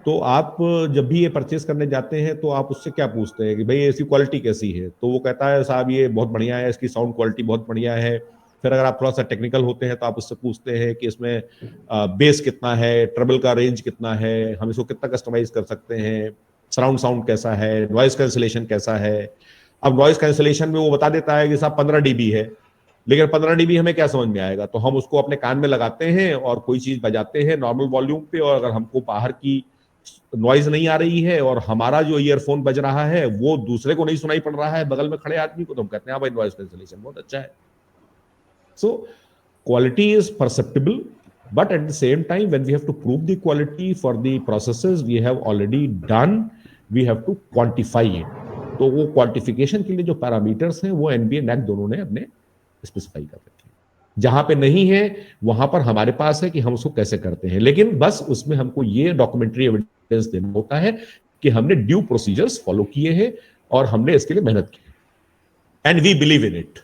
Speaker 3: तो आप जब भी ये परचेस करने जाते हैं तो आप उससे क्या पूछते हैं कि भाई इसकी क्वालिटी कैसी है, तो वो कहता है साहब ये बहुत बढ़िया है, इसकी साउंड क्वालिटी बहुत बढ़िया है। फिर अगर आप थोड़ा सा टेक्निकल होते हैं तो आप उससे पूछते हैं कि इसमें बेस कितना है, ट्रबल का रेंज कितना है, हम इसको कितना कस्टमाइज कर सकते हैं, सराउंड साउंड कैसा है, नॉइज कैंसिलेशन कैसा है। अब नॉइज कैंसिलेशन में वो बता देता है कि साहब 15 dB है, लेकिन 15 dB हमें क्या समझ में आएगा, तो हम उसको अपने कान में लगाते हैं और कोई चीज बजाते हैं नॉर्मल वॉल्यूम पे, और अगर हमको बाहर की नॉइज नहीं आ रही है और हमारा जो ईयरफोन बज रहा है वो दूसरे को नहीं सुनाई पड़ रहा है, बगल में खड़े आदमी को, तो हम कहते हैं हाँ भाई नॉइज कैंसिलेशन बहुत अच्छा है। So quality is perceptible, but at the same time, when we have to prove the quality for the processes we have already done, we have to quantify it. तो वो quantification के लिए जो parameters हैं वो एनबीए नैक दोनों ने अपने स्पेसिफाई कर रखे हैं। जहां पे नहीं है वहां पर हमारे पास है कि हम उसको कैसे करते हैं, लेकिन बस उसमें हमको ये डॉक्यूमेंट्री एविडेंस देना होता है कि हमने ड्यू प्रोसीजर्स फॉलो किए हैं और हमने इसके लिए मेहनत की, and we believe in it.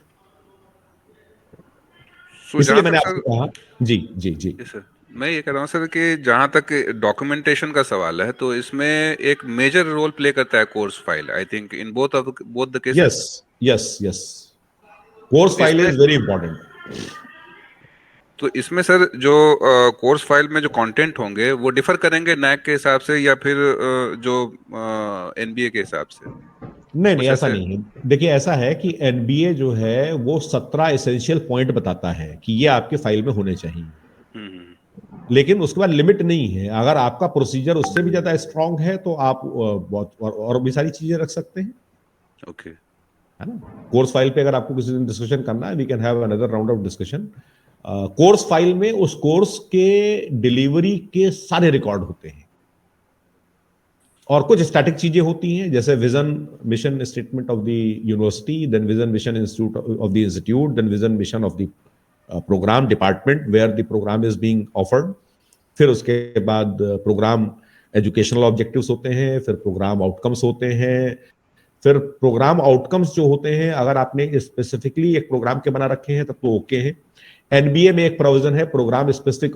Speaker 3: इसलिए मैंने आपसे कहा। जी जी जी
Speaker 4: सर, मैं ये कह रहा हूँ सर कि जहां तक डॉक्यूमेंटेशन का सवाल है तो इसमें एक मेजर रोल प्ले करता है course file, I think in both the cases.
Speaker 3: Yes yes yes, course file is very important.
Speaker 4: तो इसमें सर जो कोर्स फाइल में जो कंटेंट होंगे वो डिफर करेंगे नैक के हिसाब से या फिर जो एनबीए के हिसाब से?
Speaker 3: नहीं, ऐसा नहीं है। देखिए ऐसा है कि एनबीए जो है वो 17 एसेंशियल पॉइंट बताता है कि ये आपके फाइल में होने चाहिए, लेकिन उसके बाद लिमिट नहीं है। अगर आपका प्रोसीजर उससे भी ज्यादा स्ट्रांग है तो आप बहुत और भी सारी चीजें रख सकते हैं।
Speaker 4: ओके,
Speaker 3: है ना। कोर्स फाइल पे अगर आपको किसी दिन डिस्कशन करना है, we can have another round of discussion. Course file में उस कोर्स के डिलीवरी के सारे रिकॉर्ड होते हैं, और कुछ स्टैटिक चीजें होती हैं जैसे vision mission statement of the university, then vision mission institute of the institute, then vision mission of the program department where the program is being offered. फिर उसके बाद प्रोग्राम एजुकेशनल ऑब्जेक्टिव्स होते हैं, फिर प्रोग्राम आउटकम्स होते हैं। फिर programme outcomes जो होते हैं, अगर आपने स्पेसिफिकली एक प्रोग्राम के बना रखे हैं तब तो ओके है। एनबीए में एक प्रोविजन है प्रोग्राम स्पेसिफिक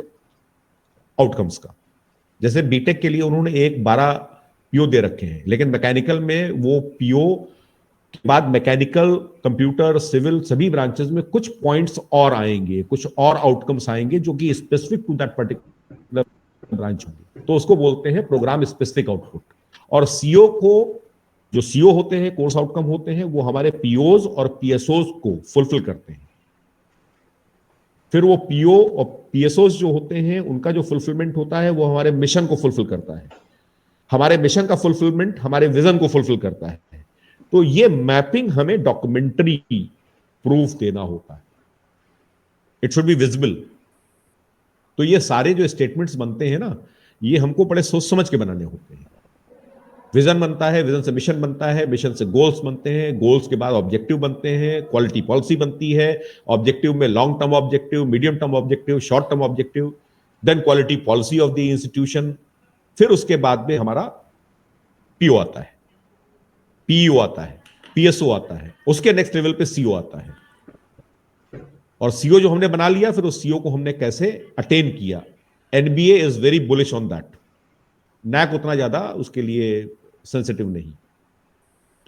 Speaker 3: आउटकम्स का, जैसे बीटेक के लिए उन्होंने 12 पीओ दे रखे हैं, लेकिन मैकेनिकल में वो पीओ के बाद मैकेनिकल, कंप्यूटर, सिविल सभी ब्रांचेस में कुछ पॉइंट्स और आएंगे, कुछ और आउटकम्स आएंगे जो कि specific to that particular branch होंगे, तो उसको बोलते हैं प्रोग्राम स्पेसिफिक आउटपुट। और सीओ को, जो सीओ होते हैं, कोर्स आउटकम होते हैं, वो हमारे पीओज और पीएसओज को फुलफिल करते हैं। फिर वो पीओ और पीएसओज जो होते हैं, उनका जो फुलफिलमेंट होता है वो हमारे मिशन को फुलफिल करता है। हमारे मिशन का फुलफिलमेंट हमारे विजन को फुलफिल करता है। तो ये मैपिंग हमें डॉक्यूमेंट्री प्रूफ देना होता है, इट शुड बी विजिबल। तो ये सारे जो स्टेटमेंट्स बनते हैं ना, ये हमको बड़े सोच समझ के बनाने होते हैं। विजन बनता है, विजन से मिशन बनता है, मिशन से गोल्स बनते हैं, गोल्स के बाद ऑब्जेक्टिव बनते हैं, क्वालिटी पॉलिसी बनती है, ऑब्जेक्टिव में long term objective, medium term objective, short term objective, then quality policy of the institution. फिर उसके बाद में हमारा पीओ आता है, पीईओ आता है, पीएसओ आता है, उसके नेक्स्ट लेवल पे सीओ आता है। और सीओ जो हमने बना लिया, फिर उस सीओ को हमने कैसे अटेन किया। NBA is very bullish on that, NAAC उतना ज्यादा उसके लिए सेंसिटिव नहीं।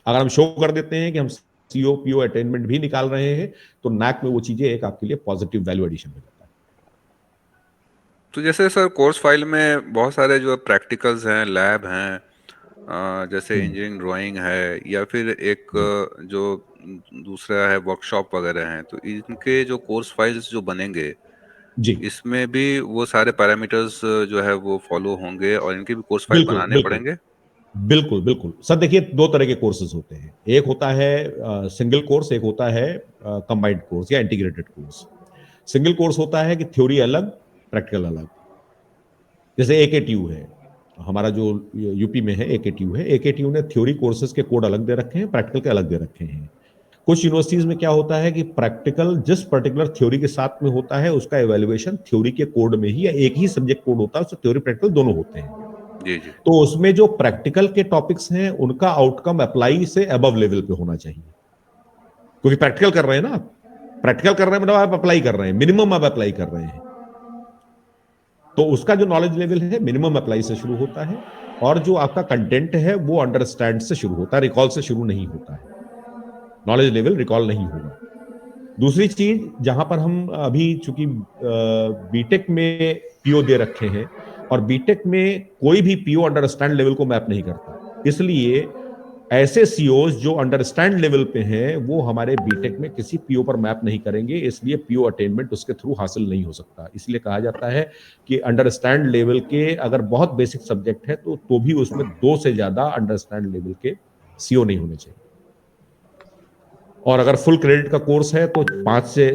Speaker 3: अगर हम शो कर देते हैं कि हम सीओ पीओ अटेनमेंट भी निकाल रहे हैं, तो नैक में वो चीजें एक आपके लिए पॉजिटिव वैल्यू एडिशन हो जाता है।
Speaker 4: तो जैसे सर कोर्स फाइल में बहुत सारे जो प्रैक्टिकल्स हैं, लैब हैं, जैसे इंजीनियरिंग ड्राइंग है, या फिर एक जो दूसरा है वर्कशॉप वगैरह हैं, तो इनके जो कोर्स फाइल्स जो बनेंगे
Speaker 3: जी,
Speaker 4: इसमें भी वो सारे पैरामीटर्स जो है वो फॉलो होंगे और इनके भी कोर्स फाइल
Speaker 3: बिल्कुल
Speaker 4: बनाने
Speaker 3: बिल्कुल
Speaker 4: पड़ेंगे।
Speaker 3: बिल्कुल बिल्कुल सर। देखिए, दो तरह के कोर्सेज होते हैं, एक होता है सिंगल कोर्स, एक होता है कंबाइंड कोर्स या इंटीग्रेटेड कोर्स। सिंगल कोर्स होता है कि थ्योरी अलग, प्रैक्टिकल अलग। जैसे एकेटीयू है, हमारा जो यूपी में है एकेटीयू है, एकेटीयू ने थ्योरी कोर्सेज के कोड अलग दे रखे हैं, प्रैक्टिकल के अलग दे रखे हैं। कुछ यूनिवर्सिटीज में क्या होता है कि प्रैक्टिकल जिस पर्टिकुलर थ्योरी के साथ में होता है, उसका एवेल्युएशन थ्योरी के कोड में ही, या एक ही सब्जेक्ट कोड होता है, उससे थ्योरी प्रैक्टिकल दोनों होते हैं।
Speaker 4: जी जी।
Speaker 3: तो उसमें जो प्रैक्टिकल के टॉपिक्स हैं, उनका आउटकम अप्लाई से अबव लेवल पे होना चाहिए। क्योंकि प्रैक्टिकल कर रहे हैं ना आप, प्रैक्टिकल कर रहे हैं मतलब आप अप्लाई कर रहे हैं, मिनिमम आप अप्लाई कर रहे हैं। तो उसका जो नॉलेज लेवल है मिनिमम अप्लाई से शुरू होता है, और जो आपका कंटेंट है वो अंडरस्टैंड से शुरू होता है, रिकॉल से शुरू नहीं होता है। नॉलेज लेवल रिकॉल नहीं होगा। दूसरी चीज, जहां पर हम अभी चूंकि बीटेक में पीओ दे रखे हैं, और बीटेक में कोई भी पीओ अंडरस्टैंड लेवल को मैप नहीं करता, इसलिए ऐसे सीओज जो अंडरस्टैंड लेवल पे हैं, वो हमारे बीटेक में किसी पीओ पर मैप नहीं करेंगे, इसलिए पीओ अटेनमेंट उसके थ्रू हासिल नहीं हो सकता। इसलिए कहा जाता है कि अंडरस्टैंड लेवल के अगर बहुत बेसिक सब्जेक्ट है तो भी उसमें 2 से ज्यादा अंडरस्टैंड लेवल के सीओ नहीं होने चाहिए। और अगर फुल क्रेडिट का कोर्स है तो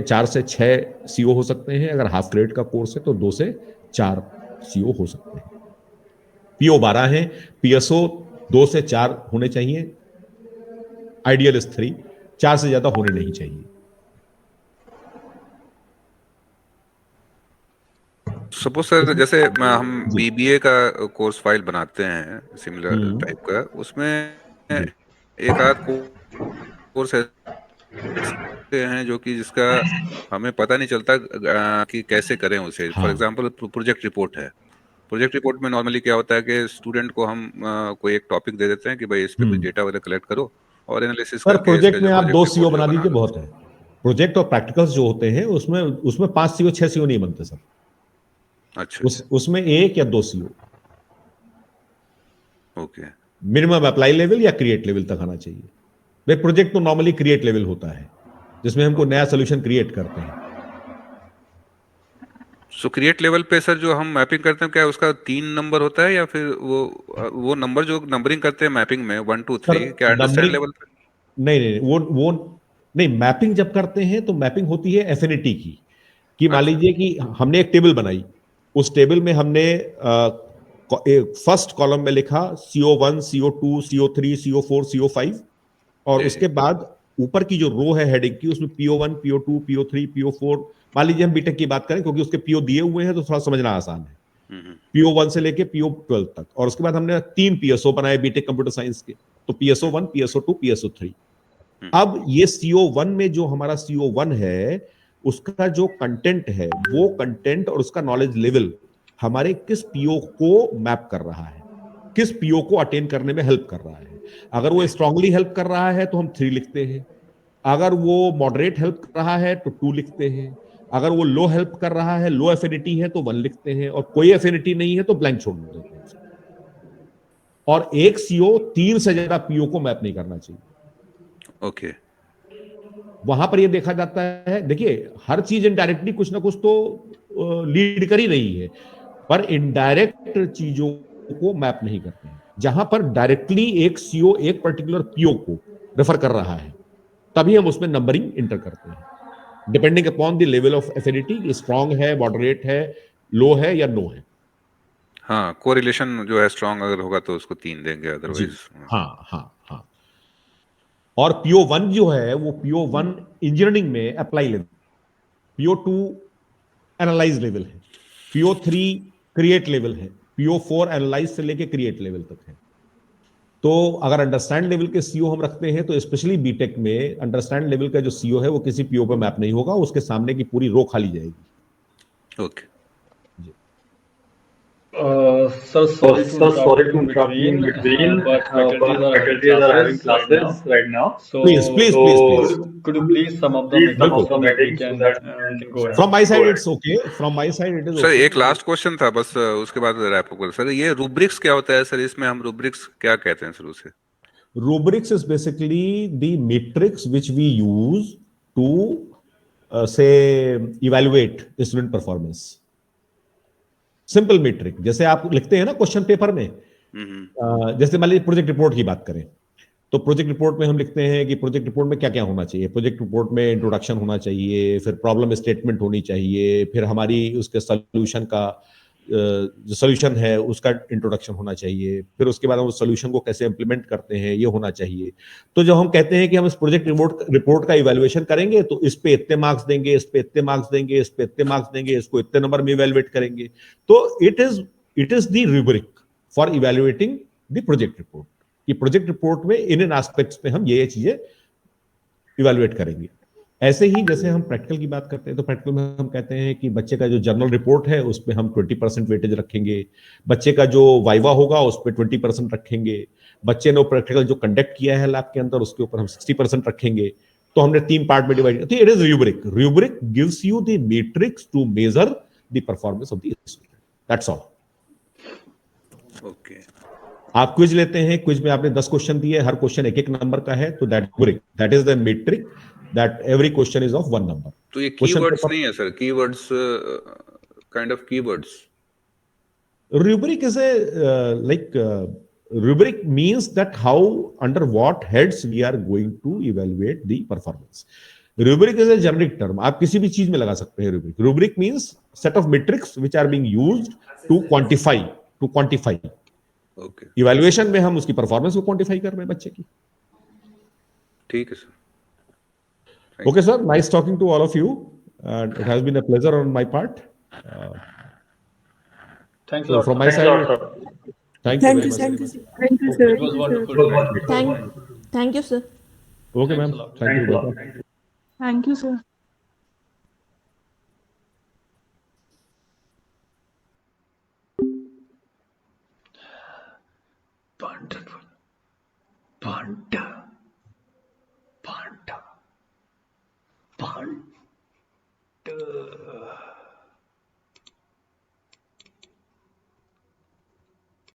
Speaker 3: 4 से 6 सीओ हो सकते हैं, अगर हाफ क्रेडिट का कोर्स है तो 2 से 4 सीओ हो सकते हैं। पीओ 12 है, पीएसओ 2 से 4 होने चाहिए, आइडियल इज 3, 4 से ज्यादा होने नहीं चाहिए।
Speaker 4: सपोज सर, जैसे हम बीबीए का कोर्स फाइल बनाते हैं सिमिलर टाइप का, उसमें एक आध कोर्स ऐसे हैं जो कि जिसका हमें पता नहीं चलता कि कैसे करें उसे। फॉर एग्जांपल प्रोजेक्ट रिपोर्ट है। प्रोजेक्ट रिपोर्ट में नॉर्मली क्या होता है कि स्टूडेंट को हम कोई एक टॉपिक दे देते हैं कि भाई इस पे कुछ डेटा वगैरह कलेक्ट करो और एनालिसिस
Speaker 3: पर
Speaker 4: करके
Speaker 3: प्रोजेक्ट
Speaker 4: इसका
Speaker 3: में
Speaker 4: जो
Speaker 3: आप 2
Speaker 4: प्रोजेक्ट
Speaker 3: सीओ
Speaker 4: रिपोर्ट
Speaker 3: बना
Speaker 4: जो
Speaker 3: दीजिए,
Speaker 4: बना
Speaker 3: बहुत है। प्रोजेक्ट और प्रैक्टिकल्स जो होते हैं उसमें 5 सीओ 6 सीओ नहीं बनते सर।
Speaker 4: अच्छा
Speaker 3: उसमें 1 या 2 CO
Speaker 4: okay.
Speaker 3: Minimum apply level या क्रिएट लेवल तक आना चाहिए। भाई प्रोजेक्ट तो नॉर्मली क्रिएट लेवल होता है, जिसमें हमको नया सोल्यूशन क्रिएट करते हैं।
Speaker 4: सो क्रिएट लेवल पे सर जो हम मैपिंग करते हैं, क्या उसका 3 नंबर होता है या फिर वो नंबर जो नंबरिंग करते हैं मैपिंग में 1 2 3, क्या अंडरस्टैंड लेवल पे?
Speaker 3: नहीं, वो नहीं। मैपिंग जब करते हैं तो मैपिंग होती है एफिनिटी की। कि मान लीजिए कि हमने एक टेबल बनाई, उस टेबल में हमने फर्स्ट कॉलम में लिखा CO1 CO2 CO3 CO4 CO5, और उसके बाद ऊपर की जो रो है हेडिंग की, उसमें PO1 PO2 PO3 PO4, मान लीजिए हम बीटेक की बात करें क्योंकि उसके PO दिए हुए हैं तो थोड़ा समझना आसान है। PO1 से लेके PO12 तक, और उसके बाद हमने 3 PSO बनाए बीटेक कंप्यूटर साइंस के, तो PSO1 PSO2 PSO3। अब ये CO1 में जो हमारा CO1 है, उसका जो कंटेंट है, वो कंटेंट और उसका नॉलेज लेवल हमारे किस पीओ को मैप कर रहा है, किस पीओ को अटेन करने में हेल्प कर रहा है। अगर वो स्ट्रांगली हेल्प कर रहा है तो हम 3 लिखते हैं, अगर वो मॉडरेट हेल्प कर रहा है तो 2 लिखते हैं, अगर वो लो हेल्प कर रहा है, लो एफिनिटी है तो 1 लिखते हैं, और कोई एफिनिटी नहीं है तो ब्लैंक छोड़ देते हैं। और एक सीओ 3 से ज्यादा पीओ को मैप नहीं करना चाहिए।
Speaker 4: ओके।
Speaker 3: वहां पर यह देखा जाता है, देखिए हर चीज इनडायरेक्टली कुछ ना कुछ तो लीड कर ही रही है, पर इनडायरेक्ट चीजों को मैप नहीं करते हैं। जहां पर डायरेक्टली एक सीओ एक पर्टिकुलर पीओ को रेफर कर रहा है, तभी हम उसमें नंबरिंग इंटर करते हैं, depending upon the level of affinity, strong है, मॉडरेट है, लो है या नो है।
Speaker 4: हाँ, कोरिलेशन जो है स्ट्रांग अगर होगा तो उसको 3 देंगे,
Speaker 3: जी,
Speaker 4: अदरवाइज।
Speaker 3: हाँ हाँ हाँ। और PO1 जो है वो PO1 इंजीनियरिंग में apply level, PO2 analyse level है, PO3 क्रिएट लेवल है, PO4 एनालाइज से लेके क्रिएट लेवल तक है। तो अगर अंडरस्टैंड लेवल के सीओ हम रखते हैं तो स्पेशली बीटेक में अंडरस्टैंड लेवल का जो सीओ है वो किसी पीओ पे मैप नहीं होगा, उसके सामने की पूरी रो खाली जाएगी।
Speaker 4: Okay.
Speaker 2: Sir, sorry to interrupt
Speaker 5: sorry
Speaker 2: you
Speaker 5: to
Speaker 2: in
Speaker 5: interrupt you in
Speaker 2: between,
Speaker 5: between,
Speaker 2: but faculties are having
Speaker 5: faculties are having
Speaker 2: classes right now.
Speaker 5: classes right now.
Speaker 2: So,
Speaker 3: Please, please,
Speaker 5: So,
Speaker 3: please, please.
Speaker 2: could you please sum up the
Speaker 5: please sum
Speaker 2: meeting
Speaker 5: up the
Speaker 2: so that we
Speaker 5: meeting so
Speaker 2: can
Speaker 5: that
Speaker 2: we can go ahead.
Speaker 3: From my side
Speaker 5: Go
Speaker 3: it's okay. From my side it is
Speaker 4: sir
Speaker 3: okay.
Speaker 4: एक last question था बस, उसके बाद wrap up कर। Sir ये rubrics क्या होता है? सर इसमें हम रूब्रिक्स क्या कहते हैं शुरू से?
Speaker 3: Rubrics is basically the matrix which we use to say evaluate student performance. Simple metric, जैसे आप लिखते हैं ना क्वेश्चन पेपर में, जैसे मान लीजिए प्रोजेक्ट रिपोर्ट की बात करें, तो प्रोजेक्ट रिपोर्ट में हम लिखते हैं कि प्रोजेक्ट रिपोर्ट में क्या क्या होना चाहिए। प्रोजेक्ट रिपोर्ट में इंट्रोडक्शन होना चाहिए, फिर प्रॉब्लम स्टेटमेंट होनी चाहिए, फिर हमारी उसके सोल्यूशन का जो सोल्यूशन है उसका इंट्रोडक्शन होना चाहिए, फिर उसके बाद हम उस सोल्यूशन को कैसे इंप्लीमेंट करते हैं ये होना चाहिए। तो जब हम कहते हैं कि हम इस प्रोजेक्ट रिपोर्ट का इवैल्यूएशन करेंगे तो इस पे इतने मार्क्स देंगे, इस पे इतने मार्क्स देंगे, इस पे इतने मार्क्स देंगे, इसको इतने नंबर में इवैल्यूएट करेंगे, तो it is the rubric for evaluating the project report. कि प्रोजेक्ट रिपोर्ट में इन एस्पेक्ट्स पे हम ये चीजें इवैल्यूएट करेंगे। ऐसे ही जैसे हम प्रैक्टिकल की बात करते हैं तो प्रैक्टिकल में हम कहते हैं कि बच्चे का जो जर्नल रिपोर्ट है उस पर हम 20% वेटेज रखेंगे, बच्चे का जो वाइवा होगा उस पर 20% रखेंगे, बच्चे ने प्रैक्टिकल जो कंडक्ट किया है लैब के अंदर उसके ऊपर हम 60% रखेंगे। तो हमने 3 पार्ट में डिवाइड किया। तो it is rubric. Rubric gives you the matrix to measure the performance of the student, that's all.
Speaker 4: Okay.
Speaker 3: आप क्विज लेते हैं, क्विज में आपने 10 क्वेश्चन दिए, हर क्वेश्चन एक नंबर का है, तो that is the metric that every question is of 1 number.
Speaker 4: तो ये कीवर्ड्स नहीं है sir? Keywords, kind of keywords.
Speaker 3: Rubric is rubric means that how under what heads we are going to evaluate the performance. Rubric is a generic term. आप किसी भी चीज में लगा सकते हैं rubric. Rubric means set of metrics which are being used to quantify.
Speaker 4: Okay.
Speaker 3: Evaluation में हम उसकी परफॉर्मेंस को क्वांटिफाई कर रहे हैं बच्चे की।
Speaker 4: ठीक है sir.
Speaker 3: Okay, sir. Nice talking to all of you. And it has been a pleasure on my part.
Speaker 2: Thanks a
Speaker 3: So
Speaker 2: lot.
Speaker 3: from my
Speaker 2: Thanks a
Speaker 3: side,
Speaker 2: lot, sir.
Speaker 3: thank you very much.
Speaker 6: Thank you, sir.
Speaker 2: It was wonderful.
Speaker 7: Thank you, sir.
Speaker 3: Okay, ma'am.
Speaker 2: Thanks a lot.
Speaker 3: Thank you.
Speaker 5: Thanks a lot.
Speaker 3: Welcome.
Speaker 6: Thank you, sir.
Speaker 2: Wonderful. Wonderful.